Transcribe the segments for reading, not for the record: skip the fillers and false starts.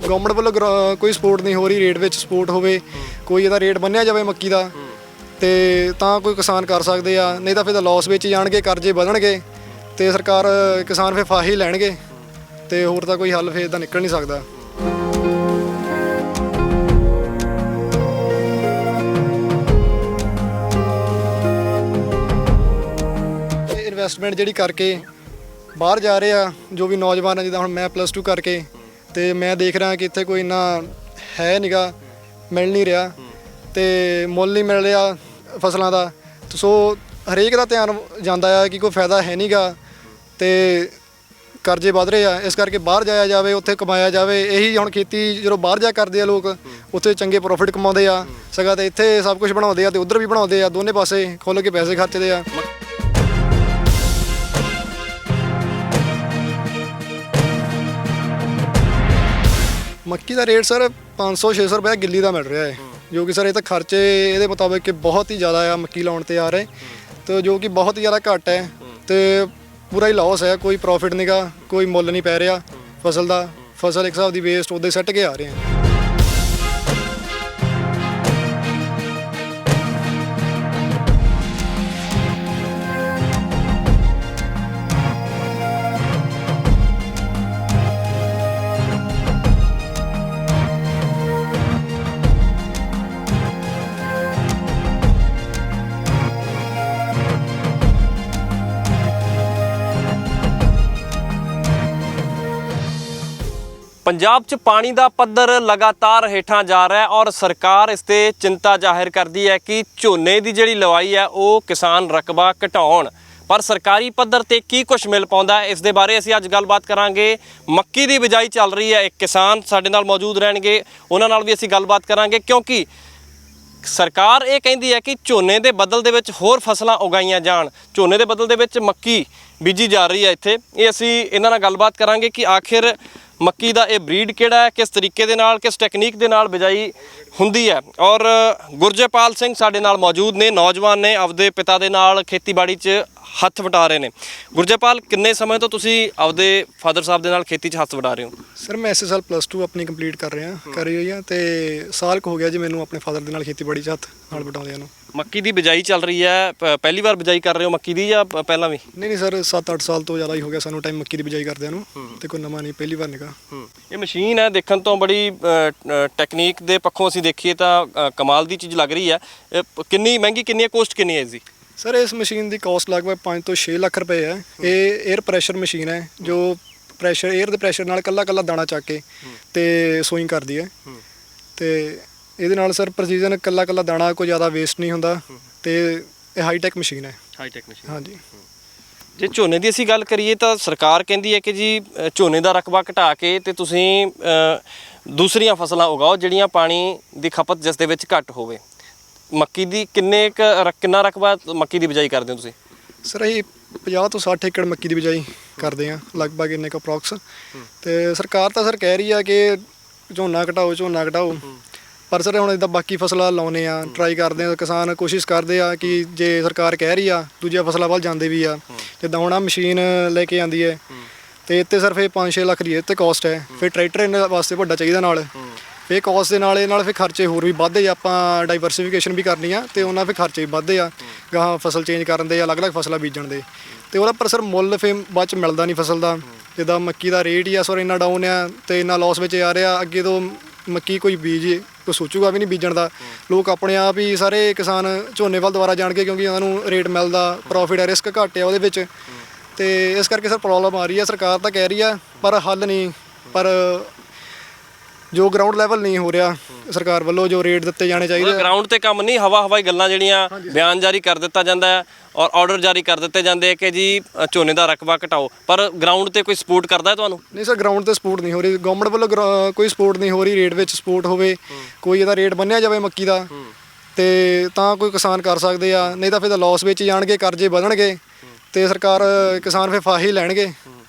Government ਵੱਲੋਂ ਕੋਈ support ਨਹੀਂ ਹੋ ਰਹੀ, ਰੇਟ ਵਿੱਚ ਸਪੋਰਟ ਹੋਵੇ, ਕੋਈ ਇਹਦਾ ਰੇਟ ਬੰਨਿਆ ਜਾਵੇ ਮੱਕੀ ਦਾ ਤੇ ਤਾਂ ਕੋਈ ਕਿਸਾਨ ਕਰ ਸਕਦੇ ਆ, ਨਹੀਂ ਤਾਂ ਫਿਰ ਤਾਂ ਲਾਸ ਵਿੱਚ ਜਾਣਗੇ, ਕਰਜ਼ੇ ਵਧਣਗੇ ਤੇ ਸਰਕਾਰ ਕਿਸਾਨ ਫਿਰ ਫਾਹੀ ਲੈਣਗੇ ਤੇ ਹੋਰ ਤਾਂ ਕੋਈ ਹੱਲ ਫਿਰ ਇਹਦਾ ਨਿਕਲ ਨਹੀਂ ਸਕਦਾ। ਇਨਵੈਸਟਮੈਂਟ ਜਿਹੜੀ ਕਰਕੇ ਬਾਹਰ ਜਾ ਰਹੇ ਆ ਜੋ ਵੀ ਨੌਜਵਾਨ ਆ, ਜਿੱਦਾਂ ਹੁਣ ਮੈਂ +2 ਕਰਕੇ ਤੇ ਮੈਂ ਦੇਖ ਰਿਹਾ ਕਿ ਇੱਥੇ ਕੋਈ ਇੰਨਾ ਹੈ ਨੀਗਾ, ਮਿਲ ਨਹੀਂ ਰਿਹਾ ਤੇ ਮੁੱਲ ਨਹੀਂ ਮਿਲ ਰਿਹਾ ਫਸਲਾਂ ਦਾ, ਸੋ ਹਰੇਕ ਦਾ ਧਿਆਨ ਜਾਂਦਾ ਆ ਕਿ ਕੋਈ ਫਾਇਦਾ ਹੈ ਨਹੀਂਗਾ ਤੇ ਕਰਜ਼ੇ ਵੱਧ ਰਹੇ ਆ, ਇਸ ਕਰਕੇ ਬਾਹਰ ਜਾਇਆ ਜਾਵੇ, ਉੱਥੇ ਕਮਾਇਆ ਜਾਵੇ। ਇਹੀ ਹੁਣ ਖੇਤੀ ਜਦੋਂ ਬਾਹਰ ਜਾ ਕਰਦੇ ਆ ਲੋਕ, ਉੱਥੇ ਚੰਗੇ ਪ੍ਰੋਫਿਟ ਕਮਾਉਂਦੇ ਆ, ਸਗਾ ਤੇ ਇੱਥੇ ਸਭ ਕੁਝ ਬਣਾਉਂਦੇ ਆ ਤੇ ਉੱਧਰ ਵੀ ਬਣਾਉਂਦੇ ਆ, ਦੋਨੇ ਪਾਸੇ ਖੁੱਲ੍ਹ ਕੇ ਪੈਸੇ ਖਰਚਦੇ ਆ। ਮੱਕੀ ਦਾ ਰੇਟ ਸਰ 500-600 ਰੁਪਏ ਗਿੱਲੀ ਦਾ ਮਿਲ ਰਿਹਾ ਹੈ, ਜੋ ਕਿ ਸਰ ਇਹ ਤਾਂ ਖਰਚੇ ਇਹਦੇ ਮੁਤਾਬਕ ਕਿ ਬਹੁਤ ਹੀ ਜ਼ਿਆਦਾ ਆ ਮੱਕੀ ਲਾਉਣ ਤੇ ਆ ਰਹੇ, ਤੇ ਜੋ ਕਿ ਬਹੁਤ ਹੀ ਜ਼ਿਆਦਾ ਘੱਟ ਹੈ ਤੇ ਪੂਰਾ ਹੀ ਲਾਸ ਹੈ, ਕੋਈ ਪ੍ਰੋਫਿਟ ਨਹੀਂਗਾ, ਕੋਈ ਮੁੱਲ ਨਹੀਂ ਪੈ ਰਿਹਾ ਫਸਲ ਦਾ, ਫਸਲ ਇੱਕ ਹਿਸਾਬ ਦੀ ਵੇਸਟ ਉੱਦਾਂ ਸੱਟ ਕੇ ਆ ਰਹੇ ਆ। ਪੰਜਾਬ 'ਚ ਪਾਣੀ ਦਾ ਪੱਧਰ ਲਗਾਤਾਰ ਹੇਠਾਂ ਜਾ ਰਿਹਾ ਹੈ ਔਰ ਸਰਕਾਰ ਇਸ 'ਤੇ ਚਿੰਤਾ ਜ਼ਾਹਿਰ ਕਰਦੀ ਹੈ ਕਿ ਝੋਨੇ ਦੀ ਜਿਹੜੀ ਲਵਾਈ ਹੈ ਉਹ ਕਿਸਾਨ ਰਕਬਾ ਘਟਾਉਣ, ਪਰ ਸਰਕਾਰੀ ਪੱਧਰ ਤੇ ਕੀ ਕੁਝ ਮਿਲ ਪਾਉਂਦਾ, ਇਸ ਦੇ ਬਾਰੇ ਅਸੀਂ ਅੱਜ ਗੱਲਬਾਤ ਕਰਾਂਗੇ। ਮੱਕੀ ਦੀ ਬਿਜਾਈ ਚੱਲ ਰਹੀ ਹੈ, ਇੱਕ ਕਿਸਾਨ ਸਾਡੇ ਨਾਲ ਮੌਜੂਦ ਰਹਿਣਗੇ, ਉਹਨਾਂ ਨਾਲ ਵੀ ਅਸੀਂ ਗੱਲਬਾਤ ਕਰਾਂਗੇ, ਕਿਉਂਕਿ ਸਰਕਾਰ ਇਹ ਕਹਿੰਦੀ ਹੈ ਕਿ ਝੋਨੇ ਦੇ ਬਦਲ ਦੇ ਵਿੱਚ ਹੋਰ ਫਸਲਾਂ ਉਗਾਈਆਂ ਜਾਣ, ਝੋਨੇ ਦੇ ਬਦਲ ਦੇ ਵਿੱਚ ਮੱਕੀ ਬੀਜੀ ਜਾ ਰਹੀ ਹੈ ਇੱਥੇ। ਇਹ ਅਸੀਂ ਇਹਨਾਂ ਨਾਲ ਗੱਲਬਾਤ ਕਰਾਂਗੇ ਕਿ ਆਖਿਰ ਮੱਕੀ ਦਾ ਇਹ ਬਰੀਡ ਕਿਹੜਾ ਹੈ, ਕਿਸ ਤਰੀਕੇ ਦੇ ਨਾਲ, ਕਿਸ ਟੈਕਨੀਕ ਦੇ ਨਾਲ ਬਿਜਾਈ ਹੁੰਦੀ ਹੈ। ਔਰ ਗੁਰਜੇਪਾਲ ਸਿੰਘ ਸਾਡੇ ਨਾਲ ਮੌਜੂਦ ਨੇ, ਨੌਜਵਾਨ ਨੇ, ਆਪਦੇ ਪਿਤਾ ਦੇ ਨਾਲ ਖੇਤੀਬਾੜੀ 'ਚ ਹੱਥ ਵਟਾ ਰਹੇ ਨੇ। ਗੁਰਜੇਪਾਲ, ਕਿੰਨੇ ਸਮੇਂ ਤੋਂ ਤੁਸੀਂ ਆਪਦੇ ਫਾਦਰ ਸਾਹਿਬ ਦੇ ਨਾਲ ਖੇਤੀ 'ਚ ਹੱਥ ਵਟਾ ਰਹੇ ਹੋ? ਸਰ ਮੈਂ ਇਸੇ ਸਾਲ +2 ਆਪਣੀ ਕੰਪਲੀਟ ਕਰ ਰਹੀ ਹੋਈ ਆ ਤੇ ਸਾਲ ਕੁ ਹੋ ਗਿਆ ਜੀ ਮੈਨੂੰ ਆਪਣੇ ਫਾਦਰ ਦੇ ਨਾਲ ਖੇਤੀਬਾੜੀ 'ਚ ਹੱਥ ਨਾਲ ਵਟਾਉਂਦਿਆਂ ਨੂੰ। ਮੱਕੀ ਦੀ ਬਿਜਾਈ ਚੱਲ ਰਹੀ ਹੈ, ਪਹਿਲੀ ਵਾਰ ਬਿਜਾਈ ਕਰ ਰਹੇ ਹੋ ਮੱਕੀ ਦੀ ਜਾਂ ਪਹਿਲਾਂ ਵੀ? ਨਹੀਂ ਸਰ 7-8 ਸਾਲ ਤੋਂ ਜ਼ਿਆਦਾ ਹੀ ਹੋ ਗਿਆ ਸਾਨੂੰ ਟਾਈਮ ਮੱਕੀ ਦੀ ਬਿਜਾਈ ਕਰਦਿਆਂ ਨੂੰ, ਤੇ ਕੋਈ ਨਵਾਂ ਨਹੀਂ, ਪਹਿਲੀ ਵਾਰ ਨਿਕਾ। ਇਹ ਮਸ਼ੀਨ ਹੈ, ਦੇਖਣ ਤੋਂ ਬੜੀ ਟੈਕਨੀਕ ਦੇ ਪੱਖੋਂ ਅਸੀਂ ਦੇਖੀਏ ਤਾਂ ਕਮਾਲ ਦੀ ਚੀਜ਼ ਲੱਗ ਰਹੀ ਹੈ। ਕਿੰਨੀ ਮਹਿੰਗੀ, ਕਿੰਨੀ ਹੈ, ਕੋਸਟ ਕਿੰਨੀ ਹੈ ਇਸਦੀ? ਸਰ ਇਸ ਮਸ਼ੀਨ ਦੀ ਕਾਸਟ ਲਗਭਗ 5 ਤੋਂ 6 ਲੱਖ ਰੁਪਏ ਹੈ। ਇਹ 에ਅਰ ਪ੍ਰੈਸ਼ਰ ਮਸ਼ੀਨ ਹੈ ਜੋ ਪ੍ਰੈਸ਼ਰ 에ਅਰ ਦੇ ਪ੍ਰੈਸ਼ਰ ਨਾਲ ਕੱਲਾ ਦਾਣਾ ਚੱਕ ਕੇ ਤੇ ਸੋਇੰਗ ਕਰਦੀ ਹੈ, ਤੇ ਇਹਦੇ ਨਾਲ ਸਰ ਪ੍ਰੈਸੀਜਨ ਕੱਲਾ ਦਾਣਾ ਕੋਈ ਜ਼ਿਆਦਾ ਵੇਸਟ ਨਹੀਂ ਹੁੰਦਾ, ਤੇ ਇਹ ਹਾਈਟੈਕ ਮਸ਼ੀਨ ਹੈ। ਹਾਈਟੈਕ ਮਸ਼ੀਨ, ਹਾਂਜੀ। ਜੇ ਝੋਨੇ ਦੀ ਅਸੀਂ ਗੱਲ ਕਰੀਏ ਤਾਂ ਸਰਕਾਰ ਕਹਿੰਦੀ ਹੈ ਕਿ ਜੀ ਝੋਨੇ ਦਾ ਰਕਬਾ ਘਟਾ ਕੇ ਤੇ ਤੁਸੀਂ ਦੂਸਰੀਆਂ ਫਸਲਾਂ ਉਗਾਓ ਜਿਹੜੀਆਂ ਪਾਣੀ ਦੀ ਖਪਤ ਜਿਸ ਦੇ ਵਿੱਚ ਘੱਟ ਹੋਵੇ। ਮੱਕੀ ਦੀ ਕਿੰਨਾ ਰਕਬਾ ਮੱਕੀ ਦੀ ਬਿਜਾਈ ਕਰਦੇ ਹੋ ਤੁਸੀਂ? ਸਰ ਅਸੀਂ 50 ਤੋਂ 60 ਏਕੜ ਮੱਕੀ ਦੀ ਬਿਜਾਈ ਕਰਦੇ ਹਾਂ ਲਗਭਗ, ਇੰਨੇ ਕੁ ਅਪਰੋਕਸ। ਤੇ ਸਰਕਾਰ ਤਾਂ ਸਰ ਕਹਿ ਰਹੀ ਆ ਕਿ ਝੋਨਾ ਘਟਾਓ, ਪਰ ਸਰ ਹੁਣ ਇੱਦਾਂ ਬਾਕੀ ਫਸਲਾਂ ਲਾਉਂਦੇ ਆ, ਟਰਾਈ ਕਰਦੇ ਆ, ਕਿਸਾਨ ਕੋਸ਼ਿਸ਼ ਕਰਦੇ ਆ ਕਿ ਜੇ ਸਰਕਾਰ ਕਹਿ ਰਹੀ ਆ ਦੂਜੀਆਂ ਫਸਲਾਂ ਵੱਲ ਜਾਂਦੇ ਵੀ ਆ, ਜਿੱਦਾਂ ਹੁਣ ਆ ਮਸ਼ੀਨ ਲੈ ਕੇ ਆਉਂਦੀ ਹੈ ਤੇ ਇੱਥੇ ਸਿਰਫ ਇਹ 5-6 ਲੱਖ ਦੀ ਇੱਥੇ ਕਾਸਟ ਹੈ, ਫਿਰ ਟਰੈਕਟਰ ਇਹਨਾਂ ਵਾਸਤੇ ਵੱਡਾ ਚਾਹੀਦਾ ਨਾਲ, ਫਿਰ ਕਾਸਟ ਦੇ ਨਾਲ ਇਹ ਨਾਲ ਫਿਰ ਖਰਚੇ ਹੋਰ ਵੀ ਵੱਧਦੇ ਆ। ਆਪਾਂ ਡਾਈਵਰਸੀਫਿਕੇਸ਼ਨ ਵੀ ਕਰਨੀ ਆ ਤੇ ਉਹਨਾਂ ਫਿਰ ਖਰਚੇ ਵੀ ਵੱਧਦੇ ਆ, ਗਾਹਾਂ ਫਸਲ ਚੇਂਜ ਕਰਨ ਦੇ, ਅਲੱਗ-ਅਲੱਗ ਫਸਲਾਂ ਬੀਜਣ ਦੇ, ਤੇ ਉਹਦਾ ਪਰ ਸਰ ਮੁੱਲ ਫਿਰ ਬਾਅਦ 'ਚ ਮਿਲਦਾ ਨਹੀਂ ਫਸਲ ਦਾ। ਜਿੱਦਾਂ ਮੱਕੀ ਦਾ ਰੇਟ ਹੀ ਆ ਸਰ ਇੰਨਾ ਡਾਊਨ ਆ ਤੇ ਇੰਨਾ ਲਾਸ ਵਿੱਚ ਆ ਰਿਹਾ, ਅੱਗੇ ਤੋਂ ਮੱਕੀ ਕੋਈ ਕੋਈ ਸੋਚੂਗਾ ਵੀ ਨਹੀਂ ਬੀਜਣ ਦਾ। ਲੋਕ ਆਪਣੇ ਆਪ ਹੀ ਸਾਰੇ ਕਿਸਾਨ ਝੋਨੇ ਵੱਲ ਦੁਬਾਰਾ ਜਾਣਗੇ, ਕਿਉਂਕਿ ਉਹਨਾਂ ਨੂੰ ਰੇਟ ਮਿਲਦਾ, ਪ੍ਰੋਫਿਟ ਹੈ, ਰਿਸਕ ਘੱਟ ਆ ਉਹਦੇ ਵਿੱਚ, ਤੇ ਇਸ ਕਰਕੇ ਸਰ ਪ੍ਰੋਬਲਮ ਆ ਰਹੀ ਹੈ। ਸਰਕਾਰ ਤਾਂ ਕਹਿ ਰਹੀ ਆ ਪਰ ਹੱਲ ਨਹੀਂ, ਪਰ ਜੋ ਗਰਾਊਂਡ ਲੈਵਲ ਨਹੀਂ ਹੋ ਰਿਹਾ ਸਰਕਾਰ ਵੱਲੋਂ ਜੋ ਰੇਟ ਦਿੱਤੇ ਜਾਣੇ ਚਾਹੀਦੇ, ਗਰਾਊਂਡ ਤੇ ਕੰਮ ਨਹੀਂ, ਹਵਾਈ ਗੱਲਾਂ ਜਿਹੜੀਆਂ ਬਿਆਨ ਜਾਰੀ ਕਰ ਦਿੱਤਾ ਜਾਂਦਾ ਹੈ ਔਰ ਆਰਡਰ ਜਾਰੀ ਕਰ ਦਿੱਤੇ ਜਾਂਦੇ ਆ ਕਿ ਜੀ ਝੋਨੇ ਦਾ ਰਕਬਾ ਘਟਾਓ, ਪਰ ਗਰਾਊਂਡ ਤੇ ਕੋਈ ਸਪੋਰਟ ਕਰਦਾ ਹੈ ਤੁਹਾਨੂੰ? ਨਹੀਂ ਸਰ, ਗਰਾਊਂਡ ਤੇ ਸਪੋਰਟ ਨਹੀਂ ਹੋ ਰਹੀ, ਗਵਰਨਮੈਂਟ ਵੱਲੋਂ ਕੋਈ ਸਪੋਰਟ ਨਹੀਂ ਹੋ ਰਹੀ, ਰੇਟ ਵਿੱਚ ਸਪੋਰਟ ਹੋਵੇ, ਕੋਈ ਇਹਦਾ ਰੇਟ ਬੰਨਿਆ ਜਾਵੇ ਮੱਕੀ ਦਾ ਤੇ ਤਾਂ ਕੋਈ ਕਿਸਾਨ ਕਰ ਸਕਦੇ ਆ, ਨਹੀਂ ਤਾਂ ਫਿਰ ਤਾਂ ਲਾਸ ਵਿੱਚ ਜਾਣਗੇ, ਕਰਜ਼ੇ ਵਧਣਗੇ ਤੇ ਸਰਕਾਰ ਕਿਸਾਨ ਫਿਰ ਫਾਹੀ ਲੈਣਗੇ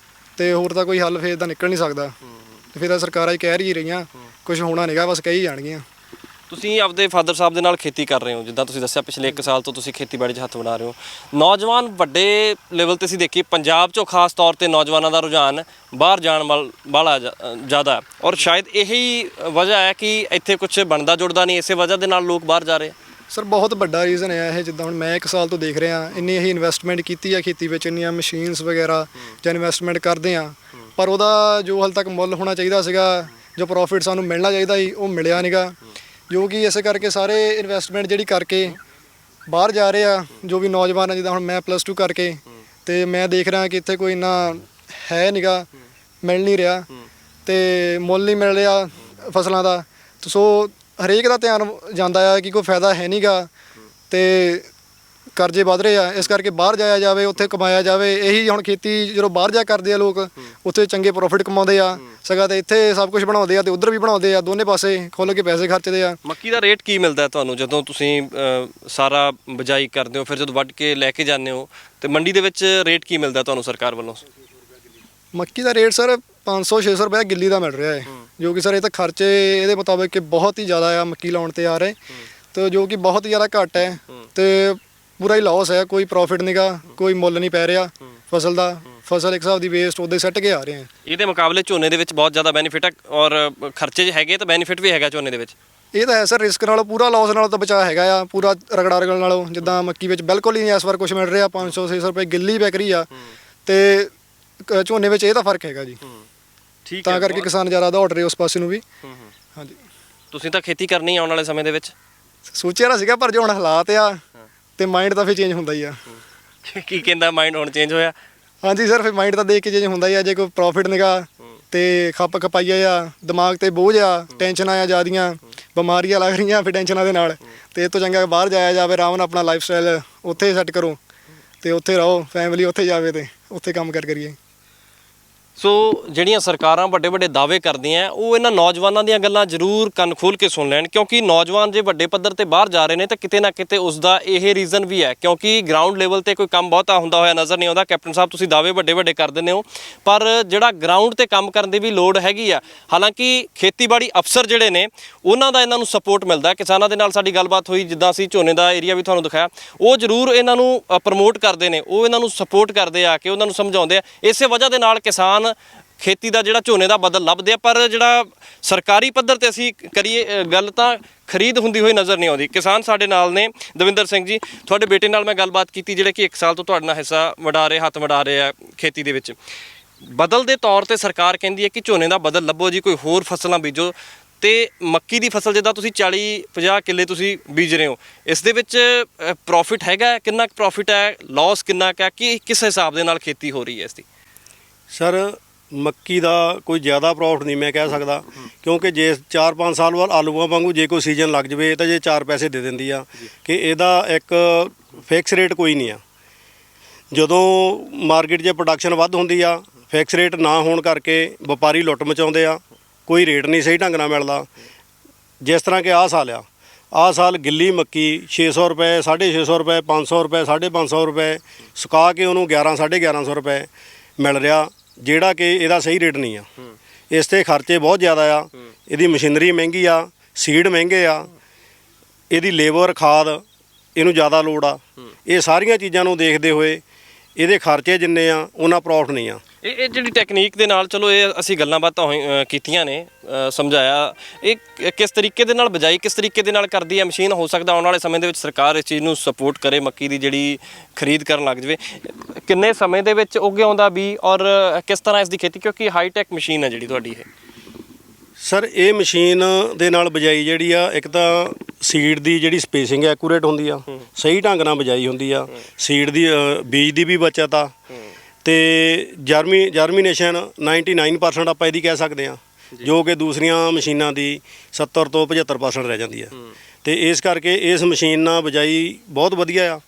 ਤੇ ਹੋਰ ਤਾਂ ਕੋਈ ਹੱਲ ਫਿਰ ਇਹਦਾ ਨਿਕਲ ਨਹੀਂ ਸਕਦਾ। ਤੇ ਫਿਰ ਤਾਂ ਸਰਕਾਰਾਂ ਹੀ ਕਹਿ ਰਹੀਆਂ, ਕੁਝ ਹੋਣਾ ਨਹੀਂਗਾ, ਬਸ ਕਹੀ ਜਾਣਗੀਆਂ। ਤੁਸੀਂ ਆਪਦੇ ਫਾਦਰ ਸਾਹਿਬ ਦੇ ਨਾਲ ਖੇਤੀ ਕਰ ਰਹੇ ਹੋ, ਜਿੱਦਾਂ ਤੁਸੀਂ ਦੱਸਿਆ ਪਿਛਲੇ 1 ਸਾਲ ਤੋਂ ਤੁਸੀਂ ਖੇਤੀਬਾੜੀ 'ਚ ਹੱਥ ਵੜਾ ਰਹੇ ਹੋ। ਨੌਜਵਾਨ ਵੱਡੇ ਲੈਵਲ ਤੇ ਅਸੀਂ ਦੇਖੀਏ ਪੰਜਾਬ 'ਚੋਂ ਖਾਸ ਤੌਰ ਤੇ ਨੌਜਵਾਨਾਂ ਦਾ ਰੁਝਾਨ ਬਾਹਰ ਜਾਣ ਵਾਲਾ ਜ਼ਿਆਦਾ ਹੈ, ਔਰ ਸ਼ਾਇਦ ਇਹੀ ਵਜ੍ਹਾ ਹੈ ਕਿ ਇੱਥੇ ਕੁਝ ਬਣਦਾ ਜੁੜਦਾ ਨਹੀਂ, ਇਸੇ ਵਜ੍ਹਾ ਦੇ ਨਾਲ ਲੋਕ ਬਾਹਰ ਜਾ ਰਹੇ ਆ। ਸਰ ਬਹੁਤ ਵੱਡਾ ਰੀਜ਼ਨ ਹੈ ਇਹ। ਜਿੱਦਾਂ ਹੁਣ ਮੈਂ 1 ਸਾਲ ਤੋਂ ਦੇਖ ਰਿਹਾ, ਇੰਨੀ ਅਸੀਂ ਇਨਵੈਸਟਮੈਂਟ ਕੀਤੀ ਆ ਖੇਤੀ ਵਿੱਚ, ਇੰਨੀਆਂ ਮਸ਼ੀਨਸ ਵਗੈਰਾ ਜਾਂ ਇਨਵੈਸਟਮੈਂਟ ਕਰਦੇ ਆ, ਪਰ ਉਹਦਾ ਜੋ ਹਾਲੇ ਤੱਕ ਮੁੱਲ ਹੋਣਾ ਚਾਹੀਦਾ ਸੀਗਾ, ਜੋ ਪ੍ਰੋਫਿਟ ਸਾਨੂੰ ਮਿਲਣਾ ਚਾਹੀਦਾ ਸੀ, ਉਹ ਮਿਲਿਆ ਨਹੀਂਗਾ। ਜੋ ਕਿ ਇਸੇ ਕਰਕੇ ਸਾਰੇ ਇਨਵੈਸਟਮੈਂਟ ਜਿਹੜੀ ਕਰਕੇ ਬਾਹਰ ਜਾ ਰਹੇ ਆ, ਜੋ ਵੀ ਨੌਜਵਾਨ ਆ, ਜਿੱਦਾਂ ਹੁਣ ਮੈਂ +2 ਕਰਕੇ, ਤੇ ਮੈਂ ਦੇਖ ਰਿਹਾ ਕਿ ਇੱਥੇ ਕੋਈ ਇੰਨਾ ਹੈ ਨਹੀਂਗਾ, ਮਿਲ ਨਹੀਂ ਰਿਹਾ, ਤੇ ਮੁੱਲ ਨਹੀਂ ਮਿਲ ਰਿਹਾ ਫਸਲਾਂ ਦਾ। ਸੋ ਹਰੇਕ ਦਾ ਧਿਆਨ ਜਾਂਦਾ ਆ ਕਿ ਕੋਈ ਫਾਇਦਾ ਹੈ ਨਹੀਂਗਾ, ਤੇ ਕਰਜ਼ੇ ਵੱਧ ਰਹੇ ਆ, ਇਸ ਕਰਕੇ ਬਾਹਰ ਜਾਇਆ ਜਾਵੇ, ਉੱਥੇ ਕਮਾਇਆ ਜਾਵੇ। ਇਹੀ ਹੁਣ ਖੇਤੀ ਜਦੋਂ ਬਾਹਰ ਜਾ ਕਰਦੇ ਆ ਲੋਕ, ਉੱਥੇ ਚੰਗੇ ਪ੍ਰੋਫਿਟ ਕਮਾਉਂਦੇ ਆ, ਸਗਾ ਤੇ ਇੱਥੇ ਸਭ ਕੁਝ ਬਣਾਉਂਦੇ ਆ ਤੇ ਉਧਰ ਵੀ ਬਣਾਉਂਦੇ ਆ, ਦੋਨੇ ਪਾਸੇ ਖੁੱਲ੍ਹ ਕੇ ਪੈਸੇ ਖਰਚਦੇ ਆ। ਮੱਕੀ ਦਾ ਰੇਟ ਕੀ ਮਿਲਦਾ ਤੁਹਾਨੂੰ ਜਦੋਂ ਤੁਸੀਂ ਸਾਰਾ ਬਿਜਾਈ ਕਰਦੇ ਹੋ, ਫਿਰ ਜਦੋਂ ਵੱਢ ਕੇ ਲੈ ਕੇ ਜਾਂਦੇ ਹੋ, ਤੇ ਮੰਡੀ ਦੇ ਵਿੱਚ ਰੇਟ ਕੀ ਮਿਲਦਾ ਤੁਹਾਨੂੰ ਸਰਕਾਰ ਵੱਲੋਂ? ਮੱਕੀ ਦਾ ਰੇਟ ਸਰ 500-600 ਰੁਪਏ ਗਿੱਲੀ ਦਾ ਮਿਲ ਰਿਹਾ ਹੈ, ਜੋ ਕਿ ਸਰ ਇਹ ਤਾਂ ਖਰਚੇ ਇਹਦੇ ਮੁਤਾਬਕ ਕਿ ਬਹੁਤ ਹੀ ਜ਼ਿਆਦਾ ਆ ਮੱਕੀ ਲਾਉਣ ਤੇ ਆ ਰਹੇ, ਤੇ ਜੋ ਕਿ ਬਹੁਤ ਹੀ ਜ਼ਿਆਦਾ ਘੱਟ ਹੈ, ਤੇ ਪੂਰਾ ਹੀ ਲਾਸ ਹੈ, ਕੋਈ ਪ੍ਰੋਫਿਟ ਨਹੀਂਗਾ, ਕੋਈ ਮੁੱਲ ਨਹੀਂ ਪੈ ਰਿਹਾ ਫਸਲ ਦਾ। ਫਸਲ ਇੱਕ ਹਿਸਾਬ ਦੀ ਵੇਸਟ ਉਹਦੇ ਸੱਟ ਕੇ ਆ ਰਹੇ ਆ। ਇਹਦੇ ਮੁਕਾਬਲੇ ਝੋਨੇ ਦੇ ਵਿੱਚ ਬਹੁਤ ਜ਼ਿਆਦਾ ਬੈਨੀਫਿਟ ਹੈ, ਔਰ ਖਰਚੇ ਜੇ ਹੈਗੇ ਤਾਂ ਬੈਨੀਫਿਟ ਵੀ ਹੈਗਾ ਝੋਨੇ ਦੇ ਵਿੱਚ। ਇਹ ਤਾਂ ਹੈ ਸਰ, ਰਿਸਕ ਨਾਲੋਂ ਪੂਰਾ ਲਾਸ ਨਾਲੋਂ ਤਾਂ ਬਚਾ ਹੈਗਾ ਆ, ਪੂਰਾ ਰਗੜਨ ਨਾਲੋਂ। ਜਿੱਦਾਂ ਮੱਕੀ ਵਿੱਚ ਬਿਲਕੁਲ ਹੀ ਨਹੀਂ ਇਸ ਵਾਰ ਕੁਝ ਮਿਲ ਰਿਹਾ, 500-600 ਰੁਪਏ ਗਿੱਲੀ ਵਿਕ ਰਹੀ ਆ, ਤੇ ਝੋਨੇ ਵਿੱਚ ਇਹ ਤਾਂ ਫਰਕ ਹੈਗਾ ਜੀ। ਠੀਕ ਤਾਂ ਕਰਕੇ ਕਿਸਾਨ ਜ਼ਿਆਦਾ ਦੌੜ ਰਹੇ ਉਸ ਪਾਸੇ ਨੂੰ ਵੀ। ਹਾਂਜੀ, ਤੁਸੀਂ ਤਾਂ ਖੇਤੀ ਕਰਨੀ ਆਉਣ ਵਾਲੇ ਸਮੇਂ ਦੇ ਵਿੱਚ? ਸੋਚਿਆ ਨਾ ਸੀਗਾ, ਪਰ ਜੋ ਹੁਣ ਹਾਲਾਤ ਆ ਤੇ ਮਾਈਂਡ ਤਾਂ ਫਿਰ ਚੇਂਜ ਹੁੰਦਾ ਹੀ ਆ। ਕੀ ਕਹਿੰਦਾ ਮਾਈਂਡ ਹੁਣ ਚੇਂਜ ਹੋਇਆ? ਹਾਂਜੀ ਸਰ, ਫਿਰ ਮਾਈਂਡ ਤਾਂ ਦੇਖ ਕੇ ਚੇਂਜ ਹੁੰਦਾ ਹੀ ਆ। ਜੇ ਕੋਈ ਪ੍ਰੋਫਿਟ ਨਿਗਾ ਤੇ ਖੱਪ ਖਪਾਈਆ ਆ, ਦਿਮਾਗ ਤੇ ਬੋਝ ਆ, ਟੈਨਸ਼ਨਾਂ ਆ ਜ਼ਿਆਦੀਆਂ, ਬਿਮਾਰੀਆਂ ਲੱਗ ਰਹੀਆਂ ਫਿਰ ਟੈਨਸ਼ਨਾਂ ਦੇ ਨਾਲ, ਤੇ ਇਹ ਤੋਂ ਚੰਗਾ ਬਾਹਰ ਜਾਇਆ ਜਾਵੇ, ਆਰਾਮ ਨਾਲ ਆਪਣਾ ਲਾਈਫ ਸਟਾਈਲ ਉੱਥੇ ਸੈੱਟ ਕਰੋ, ਤੇ ਉੱਥੇ ਰਹੋ, ਫੈਮਿਲੀ ਉੱਥੇ ਜਾਵੇ ਤੇ ਉੱਥੇ ਕੰਮ ਕਰੀਏ। ਸੋ ਜਿਹੜੀਆਂ ਸਰਕਾਰਾਂ ਵੱਡੇ ਵੱਡੇ ਦਾਅਵੇ ਕਰਦੀਆਂ, ਉਹ ਇਹਨਾਂ ਨੌਜਵਾਨਾਂ ਦੀਆਂ ਗੱਲਾਂ ਜ਼ਰੂਰ ਕੰਨ ਖੋਲ੍ਹ ਕੇ ਸੁਣ ਲੈਣ, ਕਿਉਂਕਿ ਨੌਜਵਾਨ ਜੇ ਵੱਡੇ ਪੱਧਰ ਤੇ ਬਾਹਰ ਜਾ ਰਹੇ ਨੇ ਤਾਂ ਕਿਤੇ ਨਾ ਕਿਤੇ ਉਸ ਦਾ ਇਹ ਰੀਜ਼ਨ ਵੀ ਹੈ, ਕਿਉਂਕਿ ਗਰਾਊਂਡ ਲੈਵਲ ਤੇ ਕੋਈ ਕੰਮ ਬਹੁਤਾ ਹੁੰਦਾ ਹੋਇਆ ਨਜ਼ਰ ਨਹੀਂ ਆਉਂਦਾ। ਕੈਪਟਨ ਸਾਹਿਬ, ਤੁਸੀਂ ਦਾਅਵੇ ਵੱਡੇ ਵੱਡੇ ਕਰ ਦਿੰਦੇ ਹੋ, ਪਰ ਜਿਹੜਾ ਗਰਾਊਂਡ ਤੇ ਕੰਮ ਕਰਨ ਦੀ ਵੀ ਲੋੜ ਹੈਗੀ ਆ। ਹਾਲਾਂਕਿ ਖੇਤੀਬਾੜੀ ਅਫਸਰ ਜਿਹੜੇ ਨੇ, ਉਹਨਾਂ ਦਾ ਇਹਨਾਂ ਨੂੰ ਸਪੋਰਟ ਮਿਲਦਾ। ਕਿਸਾਨਾਂ ਦੇ ਨਾਲ ਸਾਡੀ ਗੱਲਬਾਤ ਹੋਈ, ਜਿੱਦਾਂ ਅਸੀਂ ਝੋਨੇ ਦਾ ਏਰੀਆ ਵੀ ਤੁਹਾਨੂੰ ਦਿਖਾਇਆ, ਉਹ ਜ਼ਰੂਰ ਇਹਨਾਂ ਨੂੰ ਪ੍ਰਮੋਟ ਕਰਦੇ ਨੇ, ਉਹ ਇਹਨਾਂ ਨੂੰ ਸਪੋਰਟ ਕਰਦੇ ਆ, ਕਿ ਉਹਨਾਂ ਨੂੰ ਸਮਝਾਉਂਦੇ ਆ। ਇਸੇ ਵਜ੍ਹਾ ਦੇ ਨਾਲ ਕਿਸਾਨ ਖੇਤੀ ਦਾ ਜਿਹੜਾ ਝੋਨੇ ਦਾ ਬਦਲ ਲੱਭਦੇ ਆ, ਪਰ ਜਿਹੜਾ ਸਰਕਾਰੀ ਪੱਧਰ ਤੇ ਅਸੀਂ ਕਰੀਏ ਗੱਲ, ਤਾਂ ਖਰੀਦ ਹੁੰਦੀ ਹੋਈ ਨਜ਼ਰ ਨਹੀਂ ਆਉਂਦੀ। ਕਿਸਾਨ ਸਾਡੇ ਨਾਲ ਨੇ। ਦਵਿੰਦਰ ਸਿੰਘ ਜੀ, ਤੁਹਾਡੇ ਬੇਟੇ ਨਾਲ ਮੈਂ ਗੱਲਬਾਤ ਕੀਤੀ, ਜਿਹੜੇ ਕਿ 1 ਸਾਲ ਤੋਂ ਤੁਹਾਡੇ ਨਾਲ ਹਿੱਸਾ ਵਡਾ ਰਹੇ, ਹੱਥ ਵਡਾ ਰਹੇ ਆ ਖੇਤੀ ਦੇ ਵਿੱਚ। ਬਦਲ ਦੇ ਤੌਰ ਤੇ ਸਰਕਾਰ ਕਹਿੰਦੀ ਹੈ ਕਿ ਝੋਨੇ ਦਾ ਬਦਲ ਲੱਭੋ ਜੀ, ਕੋਈ ਹੋਰ ਫਸਲਾਂ ਬੀਜੋ, ਤੇ ਮੱਕੀ ਦੀ ਫਸਲ ਜਿੱਦਾਂ ਤੁਸੀਂ 40-50 ਕਿੱਲੇ ਤੁਸੀਂ ਬੀਜ ਰਹੇ ਹੋ, ਇਸ ਦੇ ਵਿੱਚ ਪ੍ਰੋਫਿਟ ਹੈਗਾ? ਕਿੰਨਾ ਕੁ ਪ੍ਰੋਫਿਟ ਹੈ, ਲਾਸ ਕਿੰਨਾ ਕੁ ਹੈ, ਕਿ ਕਿਸ ਹਿਸਾਬ ਦੇ ਨਾਲ ਖੇਤੀ ਹੋ ਰਹੀ ਹੈ ਇਸ ਦੀ? ਸਰ, ਮੱਕੀ ਦਾ ਕੋਈ ਜ਼ਿਆਦਾ ਪ੍ਰੋਫਿਟ ਨਹੀਂ ਮੈਂ ਕਹਿ ਸਕਦਾ, ਕਿਉਂਕਿ ਜੇ 4-5 ਸਾਲ ਬਾਅਦ ਆਲੂਆਂ ਵਾਂਗੂ ਜੇ ਕੋਈ ਸੀਜ਼ਨ ਲੱਗ ਜਵੇ ਤਾਂ ਜੇ 4 ਪੈਸੇ ਦੇ ਦਿੰਦੀ ਆ, ਕਿ ਇਹਦਾ ਇੱਕ ਫਿਕਸ ਰੇਟ ਕੋਈ ਨਹੀਂ ਆ। ਜਦੋਂ ਮਾਰਕੀਟ 'ਚ ਪ੍ਰੋਡਕਸ਼ਨ ਵੱਧ ਹੁੰਦੀ ਆ, ਫਿਕਸ ਰੇਟ ਨਾ ਹੋਣ ਕਰਕੇ ਵਪਾਰੀ ਲੁੱਟ ਮਚਾਉਂਦੇ ਆ, ਕੋਈ ਰੇਟ ਨਹੀਂ ਸਹੀ ਢੰਗ ਨਾਲ ਮਿਲਦਾ। ਜਿਸ ਤਰ੍ਹਾਂ ਕਿ ਆਹ ਸਾਲ ਗਿੱਲੀ ਮੱਕੀ 600 ਰੁਪਏ, 650 ਰੁਪਏ, 500 ਰੁਪਏ, 550 ਰੁਪਏ ਸੁਕਾ ਕੇ ਉਹਨੂੰ 1100-1150 ਰੁਪਏ ਮਿਲ ਰਿਹਾ, ਜਿਹੜਾ ਕਿ ਇਹਦਾ ਸਹੀ ਰੇਟ ਨਹੀਂ ਆ। ਇਸ ਤੇ ਖਰਚੇ ਬਹੁਤ ਜ਼ਿਆਦਾ ਆ, ਇਹਦੀ ਮਸ਼ੀਨਰੀ ਮਹਿੰਗੀ ਆ, ਸੀਡ ਮਹਿੰਗੇ ਆ, ਇਹਦੀ ਲੇਬਰ, ਖਾਦ ਇਹਨੂੰ ਜ਼ਿਆਦਾ ਲੋੜ ਆ। ਇਹ ਸਾਰੀਆਂ ਚੀਜ਼ਾਂ ਨੂੰ ਦੇਖਦੇ ਹੋਏ ਇਹਦੇ ਖਰਚੇ ਜਿੰਨੇ ਆ ਉਹਨਾਂ ਪ੍ਰੋਫਿਟ ਨਹੀਂ ਆ। ਇਹ ਜਿਹੜੀ ਟੈਕਨੀਕ ਦੇ ਨਾਲ, ਚਲੋ ਇਹ ਅਸੀਂ ਗੱਲਾਂ ਬਾਤਾਂ ਕੀਤੀਆਂ ਨੇ, ਸਮਝਾਇਆ, ਇਹ ਕਿਸ ਤਰੀਕੇ ਦੇ ਨਾਲ ਬਿਜਾਈ ਕਿਸ ਤਰੀਕੇ ਦੇ ਨਾਲ ਕਰਦੀ ਹੈ ਮਸ਼ੀਨ। ਹੋ ਸਕਦਾ ਆਉਣ ਵਾਲੇ ਸਮੇਂ ਦੇ ਵਿੱਚ ਸਰਕਾਰ ਇਸ ਚੀਜ਼ ਨੂੰ ਸਪੋਰਟ ਕਰੇ, ਮੱਕੀ ਦੀ ਜਿਹੜੀ ਖਰੀਦ ਕਰਨ ਲੱਗ ਜਾਵੇ। ਕਿੰਨੇ ਸਮੇਂ ਦੇ ਵਿੱਚ ਉੱਗ ਆਉਂਦਾ ਵੀ, ਔਰ ਕਿਸ ਤਰ੍ਹਾਂ ਇਸ ਦੀ ਖੇਤੀ, ਕਿਉਂਕਿ ਹਾਈਟੈਕ ਮਸ਼ੀਨ ਹੈ ਜਿਹੜੀ ਤੁਹਾਡੀ ਇਹ? ਸਰ, ਇਹ ਮਸ਼ੀਨ ਦੇ ਨਾਲ ਬਿਜਾਈ ਜਿਹੜੀ ਆ, ਇੱਕ ਤਾਂ ਸੀਡ ਦੀ ਜਿਹੜੀ ਸਪੇਸਿੰਗ ਐਕੂਰੇਟ ਹੁੰਦੀ ਆ, ਸਹੀ ਢੰਗ ਨਾਲ ਬਿਜਾਈ ਹੁੰਦੀ ਆ, ਸੀਡ ਦੀ ਬੀਜ ਦੀ ਵੀ ਬਚਤ ਆ, ਤੇ ਜਰਮੀਨੇਸ਼ਨ 99% ਆਪਾਂ ਇਹਦੀ ਕਹਿ ਸਕਦੇ ਹਾਂ, ਜੋ ਕਿ ਦੂਸਰੀਆਂ ਮਸ਼ੀਨਾਂ ਦੀ 70 ਤੋਂ 75% ਰਹਿ ਜਾਂਦੀ ਆ। ਤੇ ਇਸ ਕਰਕੇ ਇਸ ਮਸ਼ੀਨ ਨਾਲ ਬਿਜਾਈ ਬਹੁਤ ਵਧੀਆ ਆ।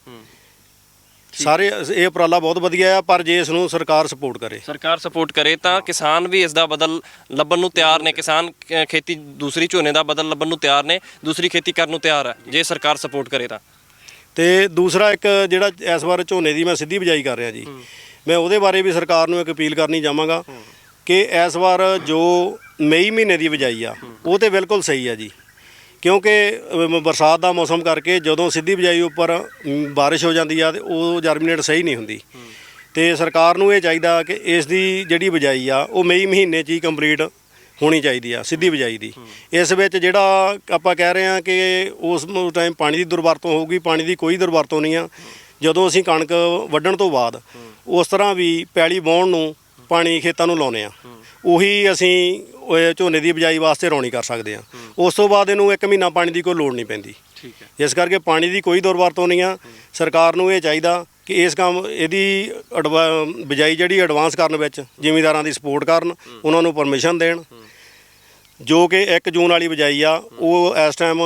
ਸਾਰੇ ਇਹ ਉਪਰਾਲਾ ਬਹੁਤ ਵਧੀਆ ਆ, ਪਰ ਜੇ ਇਸ ਨੂੰ ਸਰਕਾਰ ਸਪੋਰਟ ਕਰੇ ਤਾਂ ਕਿਸਾਨ ਵੀ ਇਸ ਦਾ ਬਦਲ ਲੱਭਣ ਨੂੰ ਤਿਆਰ ਨੇ। ਕਿਸਾਨ ਖੇਤੀ ਦੂਸਰੀ ਝੋਨੇ ਦਾ ਬਦਲ ਲੱਭਣ ਨੂੰ ਤਿਆਰ ਨੇ, ਦੂਸਰੀ ਖੇਤੀ ਕਰਨ ਨੂੰ ਤਿਆਰ ਹੈ, ਜੇ ਸਰਕਾਰ ਸਪੋਰਟ ਕਰੇ ਤਾਂ। ਤੇ ਦੂਸਰਾ ਇੱਕ ਜਿਹੜਾ ਇਸ ਵਾਰ ਝੋਨੇ ਦੀ ਮੈਂ ਸਿੱਧੀ ਬਿਜਾਈ ਕਰ ਰਿਹਾ ਜੀ, ਮੈਂ ਉਹਦੇ ਬਾਰੇ ਵੀ ਸਰਕਾਰ ਨੂੰ ਇੱਕ ਅਪੀਲ ਕਰਨੀ ਚਾਹਾਂਗਾ ਕਿ ਇਸ ਵਾਰ ਜੋ ਮਈ ਮਹੀਨੇ ਦੀ ਬਿਜਾਈ ਆ, ਉਹ ਤੇ ਬਿਲਕੁਲ ਸਹੀ ਆ ਜੀ, ਕਿਉਂਕਿ ਬਰਸਾਤ ਦਾ ਮੌਸਮ ਕਰਕੇ ਜਦੋਂ ਸਿੱਧੀ ਬਿਜਾਈ ਉੱਪਰ ਬਾਰਿਸ਼ ਹੋ ਜਾਂਦੀ ਆ ਤੇ ਉਹ ਜਰਮੀਨੇਟ ਸਹੀ ਨਹੀਂ ਹੁੰਦੀ। ਤੇ ਸਰਕਾਰ ਨੂੰ ਇਹ ਚਾਹੀਦਾ ਕਿ ਇਸ ਦੀ ਜਿਹੜੀ ਬਿਜਾਈ ਆ ਉਹ ਮਈ ਮਹੀਨੇ 'ਚ ਹੀ ਕੰਪਲੀਟ ਹੋਣੀ ਚਾਹੀਦੀ ਆ, ਸਿੱਧੀ ਬਿਜਾਈ ਦੀ। ਇਸ ਵਿੱਚ ਜਿਹੜਾ ਆਪਾਂ ਕਹਿ ਰਹੇ ਹਾਂ ਕਿ ਉਸ ਟਾਈਮ ਪਾਣੀ ਦੀ ਦੁਰਵਰਤੋਂ ਹੋਊਗੀ, ਪਾਣੀ ਦੀ ਕੋਈ ਦੁਰਵਰਤੋਂ ਨਹੀਂ ਆ। ਜਦੋਂ ਅਸੀਂ ਕਣਕ ਵੱਢਣ ਤੋਂ ਬਾਅਦ ਉਸ ਤਰ੍ਹਾਂ ਵੀ ਪੈਲੀ ਵਾਹੁਣ ਨੂੰ ਪਾਣੀ ਖੇਤਾਂ ਨੂੰ ਲਾਉਂਦੇ ਆ, ਉਹੀ ਅਸੀਂ ਝੋਨੇ ਦੀ ਬਿਜਾਈ ਵਾਸਤੇ ਰੌਣੀ ਕਰ ਸਕਦੇ ਆ। ਉਸ ਤੋਂ ਬਾਅਦ ਇਹਨੂੰ 1 ਮਹੀਨਾ ਪਾਣੀ ਦੀ ਕੋਈ ਲੋੜ ਨਹੀਂ ਪੈਂਦੀ। ਠੀਕ ਹੈ। ਇਸ ਕਰਕੇ ਪਾਣੀ ਦੀ ਕੋਈ ਦੁਰਵਰਤੋਂ ਨਹੀਂ ਆ। ਸਰਕਾਰ ਨੂੰ ਇਹ ਚਾਹੀਦਾ ਕਿ ਇਸ ਕੰਮ ਇਹਦੀ ਬਿਜਾਈ ਜਿਹੜੀ ਐਡਵਾਂਸ ਕਰਨ ਵਿੱਚ ਜ਼ਿਮੀਂਦਾਰਾਂ ਦੀ ਸਪੋਰਟ ਕਰਨ, ਉਹਨਾਂ ਨੂੰ ਪਰਮਿਸ਼ਨ ਦੇਣ। ਜੋ ਕਿ 1 ਜੂਨ ਵਾਲੀ ਬਿਜਾਈ ਆ ਉਹ ਇਸ ਟਾਈਮ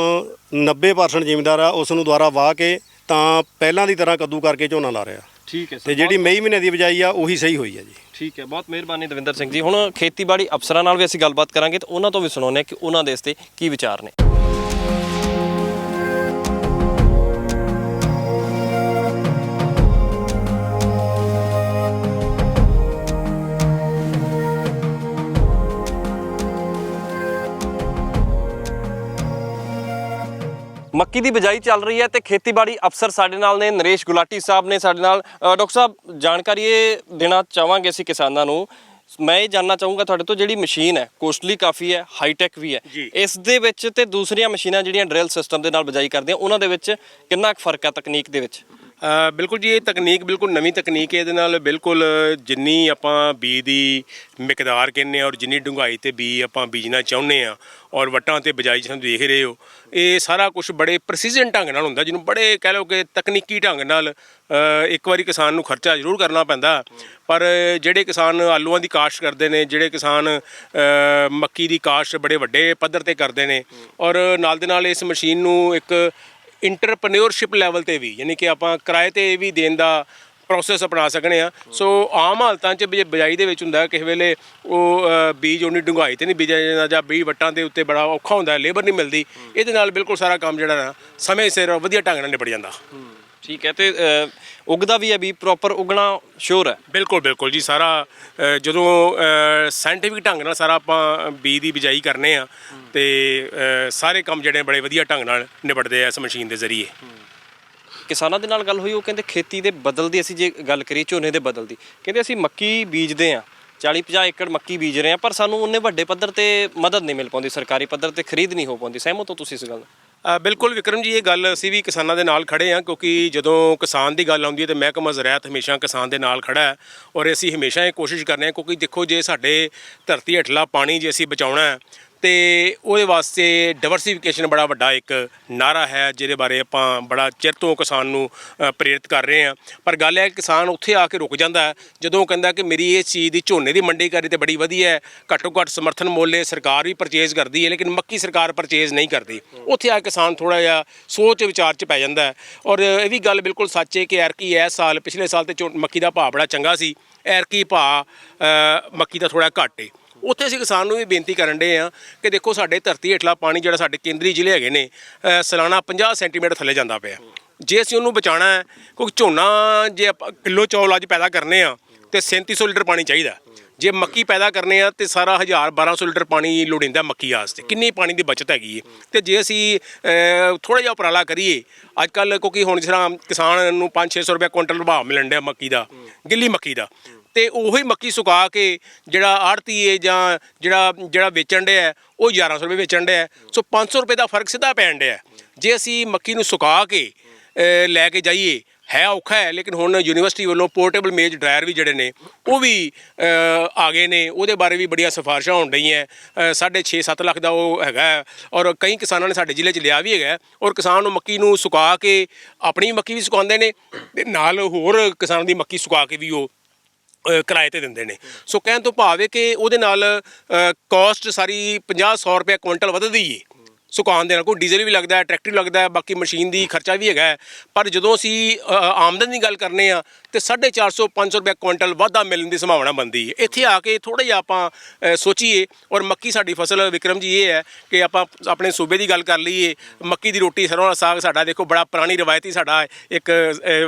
90% ਜ਼ਿਮੀਂਦਾਰ ਆ ਉਸ ਨੂੰ ਦੁਬਾਰਾ ਵਾਹ ਕੇ ਤਾਂ ਪਹਿਲਾਂ ਦੀ ਤਰ੍ਹਾਂ ਕੱਦੂ ਕਰਕੇ ਝੋਨਾ ਲਾ ਰਿਹਾ। ਠੀਕ ਹੈ ਸਰ। ਤੇ ਜਿਹੜੀ ਮਈ ਮਹੀਨੇ ਦੀ ਬਿਜਾਈ ਆ ਉਹੀ ਸਹੀ ਹੋਈ ਆ ਜੀ। ਠੀਕ ਹੈ, ਬਹੁਤ ਮਿਹਰਬਾਨੀ ਦਵਿੰਦਰ ਸਿੰਘ ਜੀ। ਹੁਣ ਖੇਤੀਬਾੜੀ ਅਫਸਰਾਂ ਨਾਲ ਵੀ ਅਸੀਂ ਗੱਲਬਾਤ ਕਰਾਂਗੇ ਤੇ ਉਹਨਾਂ ਤੋਂ ਵੀ ਸੁਣਾਉਂਦੇ ਹਾਂ ਕਿ ਉਹਨਾਂ ਦੇ ਇਸ ਤੇ ਕੀ ਵਿਚਾਰ ਨੇ। ਮੱਕੀ ਦੀ ਬਿਜਾਈ ਚੱਲ ਰਹੀ ਹੈ ਤੇ ਖੇਤੀਬਾੜੀ ਅਫਸਰ ਸਾਡੇ ਨਾਲ ਨੇ, ਨਰੇਸ਼ ਗੁਲਾਟੀ ਸਾਹਿਬ ਨੇ ਸਾਡੇ ਨਾਲ। ਡਾਕਟਰ ਸਾਹਿਬ, ਜਾਣਕਾਰੀ ਇਹ ਦੇਣਾ ਚਾਹਾਂਗੇ ਅਸੀਂ ਕਿਸਾਨਾਂ ਨੂੰ। ਮੈਂ ਇਹ ਜਾਣਨਾ ਚਾਹੂੰਗਾ ਤੁਹਾਡੇ ਤੋਂ, ਜਿਹੜੀ ਮਸ਼ੀਨ ਹੈ ਕੋਸਟਲੀ ਕਾਫੀ ਹੈ, ਹਾਈਟੈਕ ਵੀ ਹੈ, ਇਸ ਦੇ ਵਿੱਚ ਤੇ ਦੂਸਰੀਆਂ ਮਸ਼ੀਨਾਂ ਜਿਹੜੀਆਂ ਡਰਿਲ ਸਿਸਟਮ ਦੇ ਨਾਲ ਬਿਜਾਈ ਕਰਦੀਆਂ ਉਹਨਾਂ ਦੇ ਵਿੱਚ ਕਿੰਨਾ ਕੁ ਫਰਕ ਹੈ ਤਕਨੀਕ ਦੇ ਵਿੱਚ? ਬਿਲਕੁਲ ਜੀ, ਇਹ ਤਕਨੀਕ ਬਿਲਕੁਲ ਨਵੀਂ ਤਕਨੀਕ ਹੈ। ਇਹਦੇ ਨਾਲ ਬਿਲਕੁਲ ਜਿੰਨੀ ਆਪਾਂ ਬੀਜ ਦੀ ਮਿਕਦਾਰ ਕਹਿੰਦੇ ਔਰ ਜਿੰਨੀ ਡੂੰਘਾਈ ਤੇ ਬੀਜ ਆਪਾਂ ਬੀਜਣਾ ਚਾਹੁੰਦੇ ਆ ਔਰ ਵੱਟਾਂ ਤੇ ਬਿਜਾਈ ਜਿਵੇਂ ਦੇਖ ਰਹੇ ਹੋ, ਇਹ ਸਾਰਾ ਕੁਝ ਬੜੇ ਪ੍ਰੈਸੀਜਨ ਢੰਗ ਨਾਲ ਹੁੰਦਾ, ਜਿਹਨੂੰ ਬੜੇ ਕਹਿ ਲਓ ਕਿ ਤਕਨੀਕੀ ਢੰਗ ਨਾਲ। ਇੱਕ ਵਾਰੀ ਕਿਸਾਨ ਨੂੰ ਖਰਚਾ ਜ਼ਰੂਰ ਕਰਨਾ ਪੈਂਦਾ, ਪਰ ਜਿਹੜੇ ਕਿਸਾਨ ਆਲੂਆਂ ਦੀ ਕਾਸ਼ਤ ਕਰਦੇ ਨੇ, ਜਿਹੜੇ ਕਿਸਾਨ ਮੱਕੀ ਦੀ ਕਾਸ਼ਤ ਬੜੇ ਵੱਡੇ ਪੱਧਰ ਤੇ ਕਰਦੇ ਨੇ, ਔਰ ਨਾਲ ਦੇ ਨਾਲ ਇਸ ਮਸ਼ੀਨ ਨੂੰ ਇੱਕ ਇੰਟਰਪ੍ਰੈਨਿਓਰਸ਼ਿਪ ਲੈਵਲ ਤੇ ਵੀ, ਯਾਨੀ ਕਿ ਆਪਾਂ ਕਿਰਾਏ ਤੇ ਵੀ ਦੇਣ ਦਾ ਪ੍ਰੋਸੈਸ ਅਪਣਾ ਸਕਣੇ ਆ। ਸੋ ਆਮ ਹਾਲਤਾਂ 'ਚ ਬਿਜਾਈ ਦੇ ਵਿੱਚ ਹੁੰਦਾ ਕਿਸੇ ਵੇਲੇ ਉਹ ਬੀਜ ਉਨੀ ਡੂੰਘਾਈ ਤੇ ਨਹੀਂ ਬੀਜਿਆ ਜਾਂਦਾ ਜਾਂ ਬੀਜ ਵੱਟਾਂ ਦੇ ਉੱਤੇ ਬੜਾ ਔਖਾ ਹੁੰਦਾ, ਲੇਬਰ ਨਹੀਂ ਮਿਲਦੀ। ਇਹਦੇ ਨਾਲ ਬਿਲਕੁਲ ਸਾਰਾ ਕੰਮ ਜਿਹੜਾ ਨਾ ਸਮੇਂ ਸਿਰ ਵਧੀਆ ਢੰਗ ਨਾਲ ਨਿਬੜ ਜਾਂਦਾ। ਠੀਕ ਹੈ। ਤੇ ਉਗਦਾ ਵੀ ਹੈ ਵੀ ਪ੍ਰੋਪਰ ਉਗਣਾ ਸ਼ੋਰ ਹੈ? ਬਿਲਕੁਲ ਬਿਲਕੁਲ ਜੀ। ਸਾਰਾ ਜਦੋਂ ਸਾਇੰਟੀਫਿਕ ਢੰਗ ਨਾਲ ਸਾਰਾ ਆਪਾਂ ਬੀਜ ਦੀ ਬਿਜਾਈ ਕਰਨੇ ਆ ਤੇ ਸਾਰੇ ਕੰਮ ਜਿਹੜੇ ਬੜੇ ਵਧੀਆ ਢੰਗ ਨਾਲ ਨਿਬੜਦੇ ਆ ਇਸ ਮਸ਼ੀਨ ਦੇ ਜ਼ਰੀਏ। ਕਿਸਾਨਾਂ ਦੇ ਨਾਲ ਗੱਲ ਹੋਈ, ਉਹ ਕਹਿੰਦੇ ਖੇਤੀ ਦੇ ਬਦਲ ਦੀ, ਅਸੀਂ ਜੇ ਗੱਲ ਕਰੀਏ ਝੋਨੇ ਦੇ ਬਦਲ ਦੀ, ਕਹਿੰਦੇ ਅਸੀਂ ਮੱਕੀ ਬੀਜਦੇ ਹਾਂ, 40-50 ਏਕੜ ਮੱਕੀ ਬੀਜ ਰਹੇ ਹਾਂ, ਪਰ ਸਾਨੂੰ ਉਹਨੇ ਵੱਡੇ ਪੱਧਰ ਤੇ ਮਦਦ ਨਹੀਂ ਮਿਲ ਪਾਉਂਦੀ, ਸਰਕਾਰੀ ਪੱਧਰ ਤੇ ਖਰੀਦ ਨਹੀਂ ਹੋ ਪਾਉਂਦੀ। ਸਹਿਮਤ ਹੋ ਤੁਸੀਂ ਇਸ ਗੱਲ? ਬਿਲਕੁਲ ਵਿਕਰਮ ਜੀ, ਇਹ ਗੱਲ ਅਸੀਂ ਵੀ ਕਿਸਾਨਾਂ ਦੇ ਨਾਲ ਖੜੇ ਹਾਂ, ਕਿਉਂਕਿ ਜਦੋਂ ਕਿਸਾਨ ਦੀ ਗੱਲ ਆਉਂਦੀ ਹੈ ਤੇ ਮਹਿਕਮਾ ਜ਼ਰਾਅਤ ਹਮੇਸ਼ਾ ਕਿਸਾਨ ਦੇ ਨਾਲ ਖੜਾ ਹੈ ਔਰ ਅਸੀਂ ਹਮੇਸ਼ਾ ਇਹ ਕੋਸ਼ਿਸ਼ ਕਰਨੇ ਹਾਂ, ਕਿਉਂਕਿ ਦੇਖੋ ਜੇ ਸਾਡੇ ਧਰਤੀ ਹੇਠਲਾ ਪਾਣੀ ਜੇ ਅਸੀਂ ਬਚਾਉਣਾ ਹੈ ਤੇ ਉਹਦੇ ਵਾਸਤੇ ਡਾਈਵਰਸੀਫਿਕੇਸ਼ਨ ਬੜਾ ਵੱਡਾ ਇੱਕ ਨਾਅਰਾ ਹੈ, ਜਿਹਦੇ ਬਾਰੇ ਆਪਾਂ ਬੜਾ ਚਿਰ ਤੋਂ ਕਿਸਾਨ ਨੂੰ ਪ੍ਰੇਰਿਤ ਕਰ ਰਹੇ ਹਾਂ। ਪਰ ਗੱਲ ਹੈ ਕਿਸਾਨ ਉੱਥੇ ਆ ਕੇ ਰੁਕ ਜਾਂਦਾ ਹੈ ਜਦੋਂ ਉਹ ਕਹਿੰਦਾ ਕਿ ਮੇਰੀ ਇਹ ਚੀਜ਼ ਦੀ ਝੋਨੇ ਦੀ ਮੰਡੀ ਕਰੀ ਤੇ ਬੜੀ ਵਧੀਆ ਹੈ, ਘੱਟੋ ਘੱਟ ਸਮਰਥਨ ਮੁੱਲ ਸਰਕਾਰ ਵੀ ਪਰਚੇਜ਼ ਕਰਦੀ ਹੈ, ਲੇਕਿਨ ਮੱਕੀ ਸਰਕਾਰ ਪਰਚੇਜ਼ ਨਹੀਂ ਕਰਦੀ। ਉੱਥੇ ਆ ਕਿਸਾਨ ਥੋੜ੍ਹਾ ਜਿਹਾ ਸੋਚ ਵਿਚਾਰ 'ਚ ਪੈ ਜਾਂਦਾ ਹੈ। ਔਰ ਇਹ ਵੀ ਗੱਲ ਬਿਲਕੁਲ ਸੱਚ ਹੈ ਕਿ ਐਰਕੀ ਇਸ ਸਾਲ, ਪਿਛਲੇ ਸਾਲ ਤੇ ਮੱਕੀ ਦਾ ਭਾਅ ਬੜਾ ਚੰਗਾ ਸੀ, ਐਰਕੀ ਭਾਅ ਮੱਕੀ ਦਾ ਥੋੜ੍ਹਾ ਘੱਟ ਹੈ। ਉੱਥੇ ਅਸੀਂ ਕਿਸਾਨ ਨੂੰ ਵੀ ਬੇਨਤੀ ਕਰਨ ਦੇ ਆ ਕਿ ਦੇਖੋ ਸਾਡੇ ਧਰਤੀ ਹੇਠਲਾ ਪਾਣੀ ਜਿਹੜਾ ਸਾਡੇ ਕੇਂਦਰੀ ਜ਼ਿਲ੍ਹੇ ਹੈਗੇ ਨੇ ਸਾਲਾਨਾ 50 ਸੈਂਟੀਮੀਟਰ ਥੱਲੇ ਜਾਂਦਾ ਪਿਆ। ਜੇ ਅਸੀਂ ਉਹਨੂੰ ਬਚਾਉਣਾ ਹੈ, ਕਿਉਂਕਿ ਝੋਨਾ ਜੇ ਆਪਾਂ ਕਿਲੋ ਚੌਲ ਅੱਜ ਪੈਦਾ ਕਰਨੇ ਆ ਤੇ 3700 ਲੀਟਰ ਪਾਣੀ ਚਾਹੀਦਾ, ਜੇ ਮੱਕੀ ਪੈਦਾ ਕਰਨੇ ਆ ਤੇ ਸਾਰਾ 1000-1200 ਲੀਟਰ ਪਾਣੀ ਲੋੜੀਂਦਾ ਮੱਕੀ ਵਾਸਤੇ। ਕਿੰਨੀ ਪਾਣੀ ਦੀ ਬਚਤ ਹੈਗੀ ਹੈ। ਤੇ ਜੇ ਅਸੀਂ ਥੋੜ੍ਹਾ ਜਿਹਾ ਉਪਰਾਲਾ ਕਰੀਏ ਅੱਜ ਕੱਲ੍ਹ, ਕਿਉਂਕਿ ਹੁਣ ਜਿਸ ਤਰ੍ਹਾਂ ਕਿਸਾਨ ਨੂੰ 500-600 ਰੁਪਏ ਕੁਇੰਟਲ ਭਾਅ ਮਿਲਣ ਡਿਆ ਮੱਕੀ ਦਾ, ਗਿੱਲੀ ਮੱਕੀ ਦਾ, ਤੇ ਉਹੀ ਮੱਕੀ ਸੁਕਾ ਕੇ ਜਿਹੜਾ ਆੜ੍ਹਤੀ ਹੈ ਜਾਂ ਜਿਹੜਾ ਵੇਚਣ ਡਿਆ ਉਹ 1100 ਰੁਪਏ ਵੇਚਣ ਡਿਆ। ਸੋ 500 ਰੁਪਏ ਦਾ ਫਰਕ ਸਿੱਧਾ ਪੈਣ ਡਿਆ। ਜੇ ਅਸੀਂ ਮੱਕੀ ਨੂੰ ਸੁਕਾ ਕੇ ਲੈ ਕੇ ਜਾਈਏ, ਹੈ ਔਖਾ ਹੈ, ਲੇਕਿਨ ਹੁਣ ਯੂਨੀਵਰਸਿਟੀ ਵੱਲੋਂ ਪੋਰਟੇਬਲ ਮੇਜ ਡਰਾਇਰ ਵੀ ਜਿਹੜੇ ਨੇ ਉਹ ਵੀ ਆ ਗਏ ਨੇ, ਉਹਦੇ ਬਾਰੇ ਵੀ ਬੜੀਆਂ ਸਿਫਾਰਿਸ਼ਾਂ ਹੋਣ ਰਹੀਆਂ। 6.5-7 ਲੱਖ ਦਾ ਉਹ ਹੈਗਾ ਔਰ ਕਈ ਕਿਸਾਨਾਂ ਨੇ ਸਾਡੇ ਜ਼ਿਲ੍ਹੇ 'ਚ ਲਿਆ ਵੀ ਹੈਗਾ ਔਰ ਕਿਸਾਨ ਨੂੰ ਮੱਕੀ ਨੂੰ ਸੁਕਾ ਕੇ ਆਪਣੀ ਮੱਕੀ ਵੀ ਸੁਕਾਉਂਦੇ ਨੇ ਤੇ ਨਾਲ ਹੋਰ ਕਿਸਾਨਾਂ ਦੀ ਮੱਕੀ ਸੁਕਾ ਕੇ ਵੀ ਉਹ ਕਿਰਾਏ ਤੇ ਦਿੰਦੇ ਨੇ। ਸੋ ਕਹਿਣ ਤੋਂ ਭਾਵ ਹੈ ਕਿ ਉਹਦੇ ਨਾਲ ਕੋਸਟ ਸਾਰੀ 50-100 ਰੁਪਏ ਕੁਇੰਟਲ ਵੱਧਦੀ ਹੈ ਸੁਕਾਉਣ ਦੇ ਨਾਲ। ਕੋਈ ਡੀਜ਼ਲ ਵੀ ਲੱਗਦਾ, ਟਰੈਕਟਰ ਵੀ ਲੱਗਦਾ, ਬਾਕੀ ਮਸ਼ੀਨ ਦੀ ਖਰਚਾ ਵੀ ਹੈਗਾ। ਪਰ ਜਦੋਂ ਅਸੀਂ ਆਮਦਨ ਦੀ ਗੱਲ ਕਰਨੇ ਆ ਤੇ 450-500 ਰੁਪਏ ਕੁਇੰਟਲ ਵਾਧਾ ਮਿਲਣ ਦੀ ਸੰਭਾਵਨਾ ਬਣਦੀ ਹੈ। ਇੱਥੇ ਆ ਕੇ ਥੋੜ੍ਹਾ ਜਿਹਾ ਆਪਾਂ ਸੋਚੀਏ। ਔਰ ਮੱਕੀ ਸਾਡੀ ਫਸਲ ਵਿਕਰਮ ਜੀ ਇਹ ਹੈ ਕਿ ਆਪਾਂ ਆਪਣੇ ਸੂਬੇ ਦੀ ਗੱਲ ਕਰ ਲਈਏ, ਮੱਕੀ ਦੀ ਰੋਟੀ, ਸਰੋਂ ਦਾ ਸਾਗ ਸਾਡਾ ਦੇਖੋ ਬੜਾ ਪੁਰਾਣੀ ਰਵਾਇਤੀ ਸਾਡਾ ਇੱਕ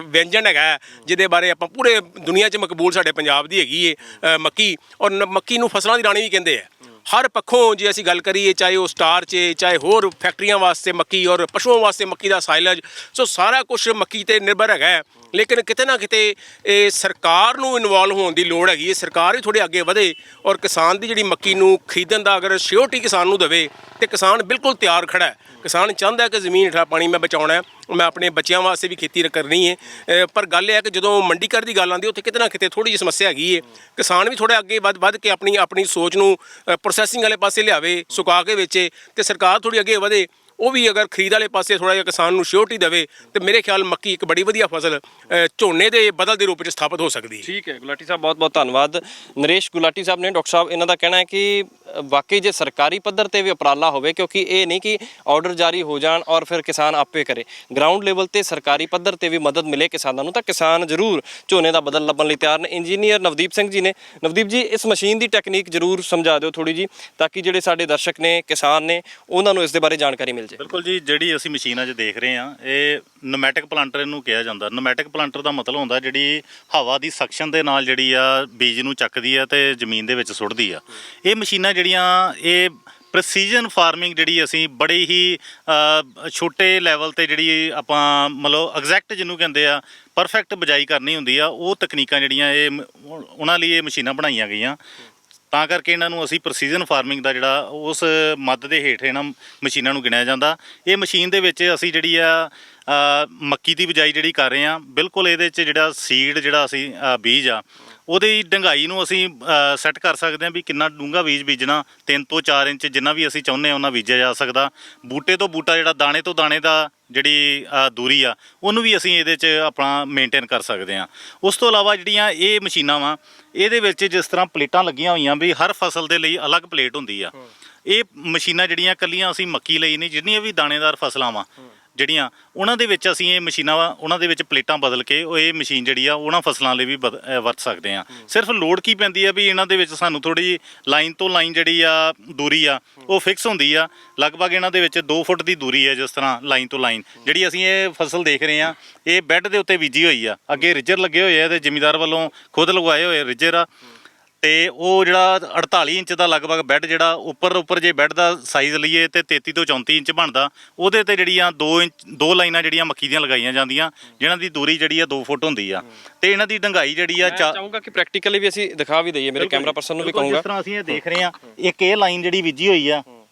ਵਿਅੰਜਨ ਹੈਗਾ, ਜਿਹਦੇ ਬਾਰੇ ਆਪਾਂ ਪੂਰੇ ਦੁਨੀਆ 'ਚ ਮਕਬੂਲ ਸਾਡੇ ਪੰਜਾਬ ਦੀ ਹੈਗੀ ਹੈ ਮੱਕੀ। ਔਰ ਮੱਕੀ ਨੂੰ ਫਸਲਾਂ ਦੀ ਰਾਣੀ ਵੀ ਕਹਿੰਦੇ ਆ। ਹਰ ਪੱਖੋਂ ਜੇ ਅਸੀਂ ਗੱਲ ਕਰੀਏ, ਚਾਹੇ ਉਹ ਸਟਾਰਚ ਹੈ, ਚਾਹੇ ਹੋਰ ਫੈਕਟਰੀਆਂ ਵਾਸਤੇ ਮੱਕੀ ਔਰ ਪਸ਼ੂਆਂ ਵਾਸਤੇ ਮੱਕੀ ਦਾ ਸਾਈਲੇਜ, ਸੋ ਸਾਰਾ ਕੁਝ ਮੱਕੀ ਤੇ ਨਿਰਭਰ ਹੈਗਾ ਹੈ। ਲੇਕਿਨ ਕਿਤੇ ਨਾ ਕਿਤੇ ਇਹ ਸਰਕਾਰ ਨੂੰ ਇਨਵੋਲਵ ਹੋਣ ਦੀ ਲੋੜ ਹੈਗੀ ਹੈ। ਸਰਕਾਰ ਵੀ ਥੋੜ੍ਹੇ ਅੱਗੇ ਵਧੇ ਔਰ ਕਿਸਾਨ ਦੀ ਜਿਹੜੀ ਮੱਕੀ ਨੂੰ ਖਰੀਦਣ ਦਾ ਅਗਰ ਸਿਓਰਟੀ ਕਿਸਾਨ ਨੂੰ ਦੇਵੇ ਤੇ ਕਿਸਾਨ ਬਿਲਕੁਲ ਤਿਆਰ ਖੜਾ ਹੈ। ਕਿਸਾਨ ਚਾਹੁੰਦਾ ਕਿ ਜ਼ਮੀਨ ਹੇਠਾਂ ਪਾਣੀ ਮੈਂ ਬਚਾਉਣਾ ਹੈ, ਮੈਂ ਆਪਣੇ ਬੱਚਿਆਂ ਵਾਸਤੇ ਵੀ ਖੇਤੀ ਕਰਨੀ ਹੈ। ਪਰ ਗੱਲ ਇਹ ਹੈ ਕਿ ਜਦੋਂ ਮੰਡੀਕਰਨ ਦੀ ਗੱਲ ਆਉਂਦੀ ਉੱਥੇ ਕਿਤੇ ਨਾ ਕਿਤੇ ਥੋੜ੍ਹੀ ਜਿਹੀ ਸਮੱਸਿਆ ਹੈਗੀ ਹੈ। ਕਿਸਾਨ ਵੀ ਥੋੜ੍ਹਾ ਅੱਗੇ ਵੱਧ ਕੇ ਆਪਣੀ ਸੋਚ ਨੂੰ ਪ੍ਰੋਸੈਸਿੰਗ ਵਾਲੇ ਪਾਸੇ ਲਿਆਵੇ, ਸੁਕਾ ਕੇ ਵੇਚੇ, ਤੇ ਸਰਕਾਰ ਥੋੜ੍ਹੀ ਅੱਗੇ ਵਧੇ, ਉਹ ਵੀ ਅਗਰ ਖਰੀਦ ਵਾਲੇ ਪਾਸੇ ਥੋੜ੍ਹਾ ਜਿਹਾ ਕਿਸਾਨ ਨੂੰ ਸਿਓਰਟੀ ਦੇਵੇ ਤੇ ਮੇਰੇ ਖਿਆਲ ਮੱਕੀ ਇੱਕ ਬੜੀ ਵਧੀਆ ਫਸਲ ਝੋਨੇ ਦੇ ਬਦਲ ਦੇ ਰੂਪ ਵਿੱਚ ਸਥਾਪਿਤ ਹੋ ਸਕਦੀ ਹੈ। ਠੀਕ ਹੈ ਗੁਲਾਟੀ ਸਾਹਿਬ, ਬਹੁਤ ਬਹੁਤ ਧੰਨਵਾਦ। ਨਰੇਸ਼ ਗੁਲਾਟੀ ਸਾਹਿਬ ਨੇ, ਡਾਕਟਰ ਸਾਹਿਬ, ਇਹਨਾਂ ਦਾ ਕਹਿਣਾ ਹੈ ਕਿ ਵਾਕਈ ਜੇ ਸਰਕਾਰੀ ਪੱਧਰ ਤੇ ਵੀ ਉਪਰਾਲਾ ਹੋਵੇ, ਕਿਉਂਕਿ ਇਹ ਨਹੀਂ ਕਿ ਆਰਡਰ ਜਾਰੀ ਹੋ ਜਾਣ ਔਰ ਫਿਰ ਕਿਸਾਨ ਆਪੇ ਕਰੇ, ਗਰਾਊਂਡ ਲੈਵਲ ਤੇ ਸਰਕਾਰੀ ਪੱਧਰ ਤੇ ਵੀ ਮਦਦ ਮਿਲੇ ਕਿਸਾਨਾਂ ਨੂੰ, ਤਾਂ ਕਿਸਾਨ ਜ਼ਰੂਰ ਝੋਨੇ ਦਾ ਬਦਲ ਲੱਭਣ ਲਈ ਤਿਆਰ ਨੇ। ਇੰਜੀਨੀਅਰ ਨਵਦੀਪ ਸਿੰਘ ਜੀ ਨੇ। ਨਵਦੀਪ ਜੀ, ਇਸ ਮਸ਼ੀਨ ਦੀ ਟੈਕਨੀਕ ਜ਼ਰੂਰ ਸਮਝਾ ਦਿਓ ਥੋੜੀ ਜੀ, ਤਾਂ ਕਿ ਜਿਹੜੇ ਸਾਡੇ ਦਰਸ਼ਕ ਨੇ, ਕਿਸਾਨ ਨੇ, ਉਹਨਾਂ ਨੂੰ ਇਸ ਦੇ ਬਾਰੇ ਜਾਣਕਾਰੀ ਮਿਲ ਜਾਏ। ਬਿਲਕੁਲ ਜੀ, ਜਿਹੜੀ ਅਸੀਂ ਮਸ਼ੀਨ ਅੱਜ ਦੇਖ ਰਹੇ ਹਾਂ, ਇਹ ਨੋਮੈਟਿਕ ਪਲਾਂਟਰ ਇਹਨੂੰ ਕਿਹਾ ਜਾਂਦਾ। ਨੋਮੈਟਿਕ ਪਲਾਂਟਰ ਦਾ ਮਤਲਬ ਹੁੰਦਾ ਜਿਹੜੀ ਹਵਾ ਦੀ ਸਕਸ਼ਨ ਦੇ ਨਾਲ ਜਿਹੜੀ ਆ ਬੀਜ ਨੂੰ ਚੱਕਦੀ ਆ ਤੇ ਜ਼ਮੀਨ ਦੇ ਵਿੱਚ ਸੁੱਟਦੀ ਆ। ਇਹ ਮਸ਼ੀਨਾਂ ਜਿਹੜੀਆਂ ਇਹ ਪ੍ਰੈਸੀਜਨ ਫਾਰਮਿੰਗ ਜਿਹੜੀ ਅਸੀਂ ਬੜੇ ਹੀ ਛੋਟੇ ਲੈਵਲ ਤੇ ਜਿਹੜੀ ਆਪਾਂ ਮਤਲਬ ਐਗਜ਼ੈਕਟ ਜਿਹਨੂੰ ਕਹਿੰਦੇ ਆ ਪਰਫੈਕਟ ਬਿਜਾਈ ਕਰਨੀ ਹੁੰਦੀ ਆ, ਉਹ ਤਕਨੀਕਾਂ ਜਿਹੜੀਆਂ ਇਹ ਉਹਨਾਂ ਲਈ ਇਹ ਮਸ਼ੀਨਾਂ ਬਣਾਈਆਂ ਗਈਆਂ। ਤਾਂ ਕਰਕੇ ਇਹਨਾਂ ਨੂੰ ਅਸੀਂ ਪ੍ਰੈਸੀਜਨ ਫਾਰਮਿੰਗ ਦਾ ਜਿਹੜਾ ਉਸ ਮੱਦ ਦੇ ਹੇਠ ਇਹਨਾਂ ਮਸ਼ੀਨਾਂ ਨੂੰ ਗਿਣਿਆ ਜਾਂਦਾ। ਇਹ ਮਸ਼ੀਨ ਦੇ ਵਿੱਚ ਅਸੀਂ ਜਿਹੜੀ ਆ ਮੱਕੀ ਦੀ ਬਿਜਾਈ ਜਿਹੜੀ ਕਰ ਰਹੇ ਹਾਂ, ਬਿਲਕੁਲ ਇਹਦੇ 'ਚ ਜਿਹੜਾ ਸੀਡ ਜਿਹੜਾ ਅਸੀਂ ਬੀਜ ਆ ਉਹਦੀ ਡੰਗਾਈ ਨੂੰ ਅਸੀਂ ਸੈੱਟ ਕਰ ਸਕਦੇ ਹਾਂ ਵੀ ਕਿੰਨਾ ਡੂੰਘਾ ਬੀਜ ਬੀਜਣਾ। 3 ਤੋਂ 4 ਇੰਚ ਜਿੰਨਾ ਵੀ ਅਸੀਂ ਚਾਹੁੰਦੇ ਹਾਂ ਉਹਨਾਂ ਬੀਜਿਆ ਜਾ ਸਕਦਾ। ਬੂਟੇ ਤੋਂ ਬੂਟਾ ਜਿਹੜਾ ਦਾਣੇ ਤੋਂ ਦਾਣੇ ਦਾ ਜਿਹੜੀ ਦੂਰੀ ਆ ਉਹਨੂੰ ਵੀ ਅਸੀਂ ਇਹਦੇ 'ਚ ਆਪਣਾ ਮੇਨਟੇਨ ਕਰ ਸਕਦੇ ਹਾਂ। ਉਸ ਤੋਂ ਇਲਾਵਾ ਜਿਹੜੀਆਂ ਇਹ ਮਸ਼ੀਨਾਂ ਵਾ, ਇਹਦੇ ਵਿੱਚ ਜਿਸ ਤਰ੍ਹਾਂ ਪਲੇਟਾਂ ਲੱਗੀਆਂ ਹੋਈਆਂ ਵੀ ਹਰ ਫਸਲ ਦੇ ਲਈ ਅਲੱਗ ਪਲੇਟ ਹੁੰਦੀ ਆ। ਇਹ ਮਸ਼ੀਨਾਂ ਜਿਹੜੀਆਂ ਕੱਲੀਆਂ ਅਸੀਂ ਮੱਕੀ ਲਈ ਨਹੀਂ, ਜਿੰਨੀਆਂ ਵੀ ਦਾਣੇਦਾਰ ਫਸਲਾਂ ਵਾ ਜਿਹੜੀਆਂ, ਉਹਨਾਂ ਦੇ ਵਿੱਚ ਅਸੀਂ ਇਹ ਮਸ਼ੀਨਾਂ ਵਾ ਉਹਨਾਂ ਦੇ ਵਿੱਚ ਪਲੇਟਾਂ ਬਦਲ ਕੇ ਉਹ ਇਹ ਮਸ਼ੀਨ ਜਿਹੜੀ ਆ ਉਹਨਾਂ ਫਸਲਾਂ ਲਈ ਵੀ ਵਰਤ ਸਕਦੇ ਆ। ਸਿਰਫ ਲੋੜ ਕੀ ਪੈਂਦੀ ਆ ਵੀ ਇਹਨਾਂ ਦੇ ਵਿੱਚ ਸਾਨੂੰ ਥੋੜੀ ਜਿਹੀ ਲਾਈਨ ਤੋਂ ਲਾਈਨ ਜਿਹੜੀ ਆ ਦੂਰੀ ਆ ਉਹ ਫਿਕਸ ਹੁੰਦੀ ਆ। ਲਗਭਗ ਇਹਨਾਂ ਦੇ ਵਿੱਚ 2 ਫੁੱਟ ਦੀ ਦੂਰੀ ਹੈ, ਜਿਸ ਤਰ੍ਹਾਂ ਲਾਈਨ ਤੋਂ ਲਾਈਨ ਜਿਹੜੀ ਅਸੀਂ ਇਹ ਫਸਲ ਦੇਖ ਰਹੇ ਆ ਇਹ ਬੈੱਡ ਦੇ ਉੱਤੇ ਬੀਜੀ ਹੋਈ ਆ। ਅੱਗੇ ਰਿਜਰ ਲੱਗੇ ਹੋਏ ਆ ਤੇ ਜ਼ਿਮੀਂਦਾਰ ਵੱਲੋਂ ਖੁਦ ਲਗਵਾਏ ਹੋਏ ਰਿਜਰ ਆ, ਤੇ ਉਹ ਜਿਹੜਾ 48 ਇੰਚ ਦਾ ਲਗਭਗ ਬੈੱਡ ਜਿਹੜਾ ਉੱਪਰ ਜੇ ਬੈੱਡ ਦਾ ਸਾਈਜ਼ ਲਈਏ ਤੇ 33 ਤੋਂ 34 ਇੰਚ ਬਣਦਾ। ਉਹਦੇ ਤੇ ਜਿਹੜੀਆਂ 2 ਲਾਈਨਾਂ ਜਿਹੜੀਆਂ ਮੱਕੀ ਦੀਆਂ ਲਗਾਈਆਂ ਜਾਂਦੀਆਂ, ਜਿਨ੍ਹਾਂ ਦੀ ਦੂਰੀ ਜਿਹੜੀ ਆ 2 ਫੁੱਟ ਹੁੰਦੀ ਆ, ਤੇ ਇਹਨਾਂ ਦੀ ਡੰਗਾਈ ਜਿਹੜੀ ਆ ਚਾਹੂੰਗਾ ਕਿ ਪ੍ਰੈਕਟੀਕਲੀ ਵੀ ਅਸੀਂ ਦਿਖਾ ਵੀ ਦਈਏ, ਮੇਰੇ ਕੈਮਰਾ ਪਰਸਨ ਨੂੰ ਵੀ ਕਹੂੰਗਾ। ਜਿਸ ਤਰ੍ਹਾਂ ਅਸੀਂ ਇਹ ਦੇਖ ਰਹੇ ਆ, ਇੱਕ ਇਹ ਲਾਈਨ ਜਿਹੜੀ ਵਿਜੀ ਹੋਈ ਆ,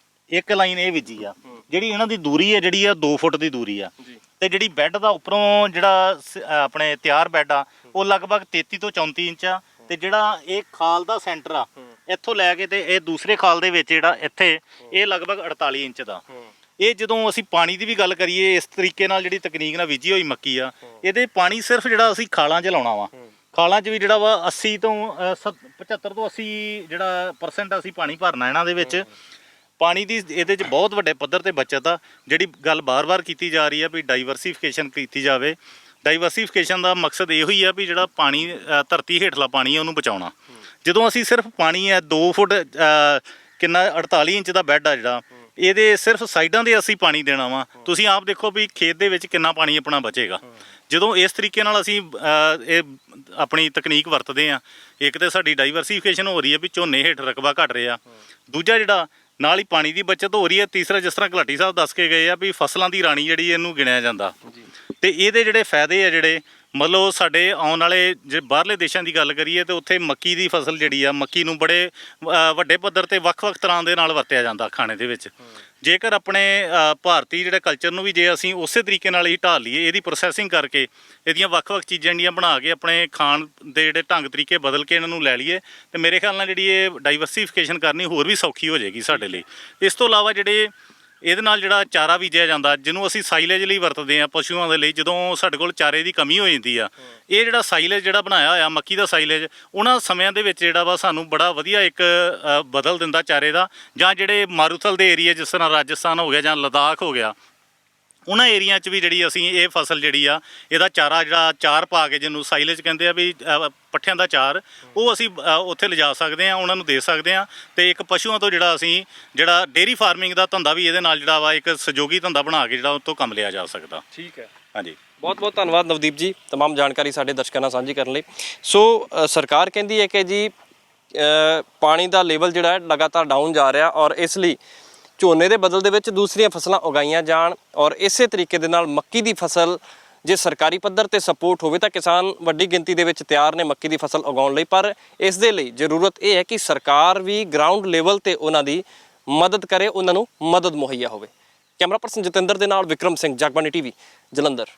ਇੱਕ ਲਾਈਨ ਇਹ ਵਿਜੀ ਆ, ਜਿਹੜੀ ਇਹਨਾਂ ਦੀ ਦੂਰੀ ਹੈ ਜਿਹੜੀ ਆ 2 ਫੁੱਟ ਦੀ ਦੂਰੀ ਆ। ਤੇ ਜਿਹੜੀ ਬੈੱਡ ਦਾ ਉੱਪਰੋਂ ਜਿਹੜਾ ਆਪਣੇ ਤਿਆਰ ਬੈੱਡ ਆ ਉਹ ਲਗਭਗ 33 ਤੋਂ 34 ਇੰਚ ਆ। ਤੇ ਜਿਹੜਾ ਇਹ ਖਾਲ ਦਾ ਸੈਂਟਰ ਆ ਇੱਥੋਂ ਲੈ ਕੇ ਤੇ ਇਹ ਦੂਸਰੇ ਖਾਲ ਦੇ ਵਿੱਚ ਜਿਹੜਾ ਇੱਥੇ ਇਹ ਲਗਭਗ 48 ਇੰਚ ਦਾ। ਇਹ ਜਦੋਂ ਅਸੀਂ ਪਾਣੀ ਦੀ ਵੀ ਗੱਲ ਕਰੀਏ, ਇਸ ਤਰੀਕੇ ਨਾਲ ਜਿਹੜੀ ਤਕਨੀਕ ਨਾਲ ਬੀਜੀ ਹੋਈ ਮੱਕੀ ਆ, ਇਹਦੇ ਪਾਣੀ ਸਿਰਫ ਜਿਹੜਾ ਅਸੀਂ ਖਾਲਾਂ 'ਚ ਲਾਉਣਾ ਵਾ। ਖਾਲਾਂ 'ਚ ਵੀ ਜਿਹੜਾ ਵਾ 80 ਤੋਂ 75 ਤੋਂ 80 ਜਿਹੜਾ % ਅਸੀਂ ਪਾਣੀ ਭਰਨਾ ਇਹਨਾਂ ਦੇ ਵਿੱਚ। ਪਾਣੀ ਦੀ ਇਹਦੇ 'ਚ ਬਹੁਤ ਵੱਡੇ ਪੱਧਰ ਤੇ ਬਚਤ ਆ। ਜਿਹੜੀ ਗੱਲ ਬਾਰ-ਬਾਰ ਕੀਤੀ ਜਾ ਰਹੀ ਆ ਵੀ ਡਾਈਵਰਸੀਫਿਕੇਸ਼ਨ ਕੀਤੀ ਜਾਵੇ। ਡਾਈਵਰਸੀਫਿਕੇਸ਼ਨ ਦਾ ਮਕਸਦ ਇਹੋ ਹੀ ਆ ਵੀ ਜਿਹੜਾ ਪਾਣੀ ਧਰਤੀ ਹੇਠਲਾ ਪਾਣੀ ਹੈ ਉਹਨੂੰ ਬਚਾਉਣਾ। ਜਦੋਂ ਅਸੀਂ ਸਿਰਫ ਪਾਣੀ ਹੈ 2 ਫੁੱਟ ਕਿੰਨਾ 48 ਇੰਚ ਦਾ ਬੈੱਡ ਆ ਜਿਹੜਾ, ਇਹਦੇ ਸਿਰਫ ਸਾਈਡਾਂ ਦੇ ਅਸੀਂ ਪਾਣੀ ਦੇਣਾ ਵਾ। ਤੁਸੀਂ ਆਪ ਦੇਖੋ ਵੀ ਖੇਤ ਦੇ ਵਿੱਚ ਕਿੰਨਾ ਪਾਣੀ ਆਪਣਾ ਬਚੇਗਾ ਜਦੋਂ ਇਸ ਤਰੀਕੇ ਨਾਲ ਅਸੀਂ ਇਹ ਆਪਣੀ ਤਕਨੀਕ ਵਰਤਦੇ ਆ। ਇੱਕ ਤਾਂ ਸਾਡੀ ਡਾਈਵਰਸੀਫਿਕੇਸ਼ਨ ਹੋ ਰਹੀ ਹੈ ਵੀ ਝੋਨੇ ਹੇਠ ਰਕਬਾ ਘਟ ਰਿਹਾ, ਦੂਜਾ ਜਿਹੜਾ ਨਾਲ ਹੀ ਪਾਣੀ ਦੀ ਬਚਤ ਹੋ ਰਹੀ ਹੈ, ਤੀਸਰਾ ਜਿਸ ਤਰ੍ਹਾਂ ਗੁਲਾਟੀ ਸਾਹਿਬ ਦੱਸ ਕੇ ਗਏ ਆ ਵੀ ਫਸਲਾਂ ਦੀ ਰਾਣੀ ਜਿਹੜੀ ਇਹਨੂੰ ਗਿਣਿਆ ਜਾਂਦਾ। ਤੇ ਇਹਦੇ ਜਿਹੜੇ ਫਾਇਦੇ ਆ ਜਿਹੜੇ ਮਤਲਬ ਸਾਡੇ ਆਉਣ ਵਾਲੇ ਜੇ ਬਾਹਰਲੇ ਦੇਸ਼ਾਂ ਦੀ ਗੱਲ ਕਰੀਏ ਤੇ ਉੱਥੇ ਮੱਕੀ ਦੀ ਫਸਲ ਜਿਹੜੀ ਆ, ਮੱਕੀ ਨੂੰ ਬੜੇ ਵੱਡੇ ਪੱਧਰ ਤੇ ਵੱਖ-ਵੱਖ ਤਰ੍ਹਾਂ ਦੇ ਨਾਲ ਵਰਤਿਆ ਜਾਂਦਾ ਖਾਣੇ ਦੇ ਵਿੱਚ। ਜੇਕਰ ਆਪਣੇ ਭਾਰਤੀ ਜਿਹੜੇ ਕਲਚਰ ਨੂੰ ਵੀ ਜੇ ਅਸੀਂ ਉਸੇ ਤਰੀਕੇ ਨਾਲ ਹੀ ਢਾਲ ਲਈਏ, ਇਹਦੀ ਪ੍ਰੋਸੈਸਿੰਗ ਕਰਕੇ ਇਹਦੀਆਂ ਵੱਖ-ਵੱਖ ਚੀਜ਼ਾਂ ਜਿਹੜੀਆਂ ਬਣਾ ਕੇ ਆਪਣੇ ਖਾਣ ਦੇ ਜਿਹੜੇ ਢੰਗ ਤਰੀਕੇ ਬਦਲ ਕੇ ਇਹਨਾਂ ਨੂੰ ਲੈ ਲਈਏ, ਤੇ ਮੇਰੇ ਖਿਆਲ ਨਾਲ ਜਿਹੜੀ ਇਹ ਡਾਈਵਰਸੀਫਿਕੇਸ਼ਨ ਕਰਨੀ ਹੋਰ ਵੀ ਸੌਖੀ ਹੋ ਜਾਏਗੀ ਸਾਡੇ ਲਈ। ਇਸ ਤੋਂ ਇਲਾਵਾ ਜਿਹੜੇ ਇਹਦੇ ਨਾਲ ਜਿਹੜਾ ਚਾਰਾ ਬੀਜਿਆ ਜਾਂਦਾ, ਜਿਹਨੂੰ ਅਸੀਂ ਸਾਈਲੇਜ ਲਈ ਵਰਤਦੇ ਹਾਂ ਪਸ਼ੂਆਂ ਦੇ ਲਈ, ਜਦੋਂ ਸਾਡੇ ਕੋਲ ਚਾਰੇ ਦੀ ਕਮੀ ਹੋ ਜਾਂਦੀ ਆ, ਇਹ ਜਿਹੜਾ ਸਾਈਲੇਜ ਜਿਹੜਾ ਬਣਾਇਆ ਹੋਇਆ ਮੱਕੀ ਦਾ ਸਾਈਲੇਜ, ਉਹਨਾਂ ਸਮਿਆਂ ਦੇ ਵਿੱਚ ਜਿਹੜਾ ਵਾ ਸਾਨੂੰ ਬੜਾ ਵਧੀਆ ਇੱਕ ਬਦਲ ਦਿੰਦਾ ਚਾਰੇ ਦਾ। ਜਾਂ ਜਿਹੜੇ ਮਾਰੂਥਲ ਦੇ ਏਰੀਆ ਜਿਸ ਤਰ੍ਹਾਂ ਰਾਜਸਥਾਨ ਹੋ ਗਿਆ ਜਾਂ ਲਦਾਖ ਹੋ ਗਿਆ, ਉਹਨਾਂ ਏਰੀਆ 'ਚ ਵੀ ਜਿਹੜੀ ਅਸੀਂ ਇਹ ਫਸਲ ਜਿਹੜੀ ਆ ਇਹਦਾ ਚਾਰਾ ਜਿਹੜਾ ਚਾਰ ਪਾ ਕੇ, ਜਿਹਨੂੰ ਸਾਈਲੇਜ ਕਹਿੰਦੇ ਆ ਵੀ ਪੱਠਿਆਂ ਦਾ ਚਾਰ, ਉਹ ਅਸੀਂ ਉੱਥੇ ਲਿਜਾ ਸਕਦੇ ਹਾਂ, ਉਹਨਾਂ ਨੂੰ ਦੇ ਸਕਦੇ ਹਾਂ। ਤੇ ਇੱਕ ਪਸ਼ੂਆਂ ਤੋਂ ਜਿਹੜਾ ਅਸੀਂ ਜਿਹੜਾ ਡੇਅਰੀ ਫਾਰਮਿੰਗ ਦਾ ਧੰਦਾ ਵੀ ਇਹਦੇ ਨਾਲ ਜਿਹੜਾ ਵਾ ਇੱਕ ਸਹਿਯੋਗੀ ਧੰਦਾ ਬਣਾ ਕੇ ਜਿਹੜਾ ਉਹ ਤੋਂ ਕੰਮ ਲਿਆ ਜਾ ਸਕਦਾ। ਠੀਕ ਹੈ, ਹਾਂਜੀ, ਬਹੁਤ ਬਹੁਤ ਧੰਨਵਾਦ ਨਵਦੀਪ ਜੀ, ਤਮਾਮ ਜਾਣਕਾਰੀ ਸਾਡੇ ਦਰਸ਼ਕਾਂ ਨਾਲ ਸਾਂਝੀ ਕਰਨ ਲਈ। ਸੋ ਸਰਕਾਰ ਕਹਿੰਦੀ ਹੈ ਕਿ ਜੀ ਪਾਣੀ ਦਾ ਲੈਵਲ ਜਿਹੜਾ ਹੈ ਲਗਾਤਾਰ ਡਾਊਨ ਜਾ ਰਿਹਾ ਔਰ ਇਸ ਲਈ ਝੋਨੇ ਦੇ ਬਦਲ ਦੇ ਵਿੱਚ ਦੂਸਰੀਆਂ ਫਸਲਾਂ ਉਗਾਈਆਂ ਜਾਣ ਔਰ ਇਸੇ ਤਰੀਕੇ ਦੇ ਨਾਲ ਮੱਕੀ ਦੀ ਫਸਲ ਜੇ ਸਰਕਾਰੀ ਪੱਧਰ ਤੇ ਸਪੋਰਟ ਹੋਵੇ ਤਾਂ ਕਿਸਾਨ ਵੱਡੀ ਗਿਣਤੀ ਦੇ ਵਿੱਚ ਤਿਆਰ ਨੇ ਮੱਕੀ ਦੀ ਫਸਲ ਉਗਾਉਣ ਲਈ। ਪਰ ਇਸ ਦੇ ਲਈ ਜ਼ਰੂਰਤ ਇਹ ਹੈ ਕਿ ਸਰਕਾਰ ਵੀ ਗਰਾਊਂਡ ਲੈਵਲ ਤੇ ਉਹਨਾਂ ਦੀ ਮਦਦ ਕਰੇ, ਉਹਨਾਂ ਨੂੰ ਮਦਦ ਮੁਹੱਈਆ ਹੋਵੇ। ਕੈਮਰਾ ਪਰਸਨ ਜਤਿੰਦਰ ਦੇ ਨਾਲ ਵਿਕਰਮ ਸਿੰਘ, ਜਗਬਾਣੀ ਟੀਵੀ, ਜਲੰਧਰ।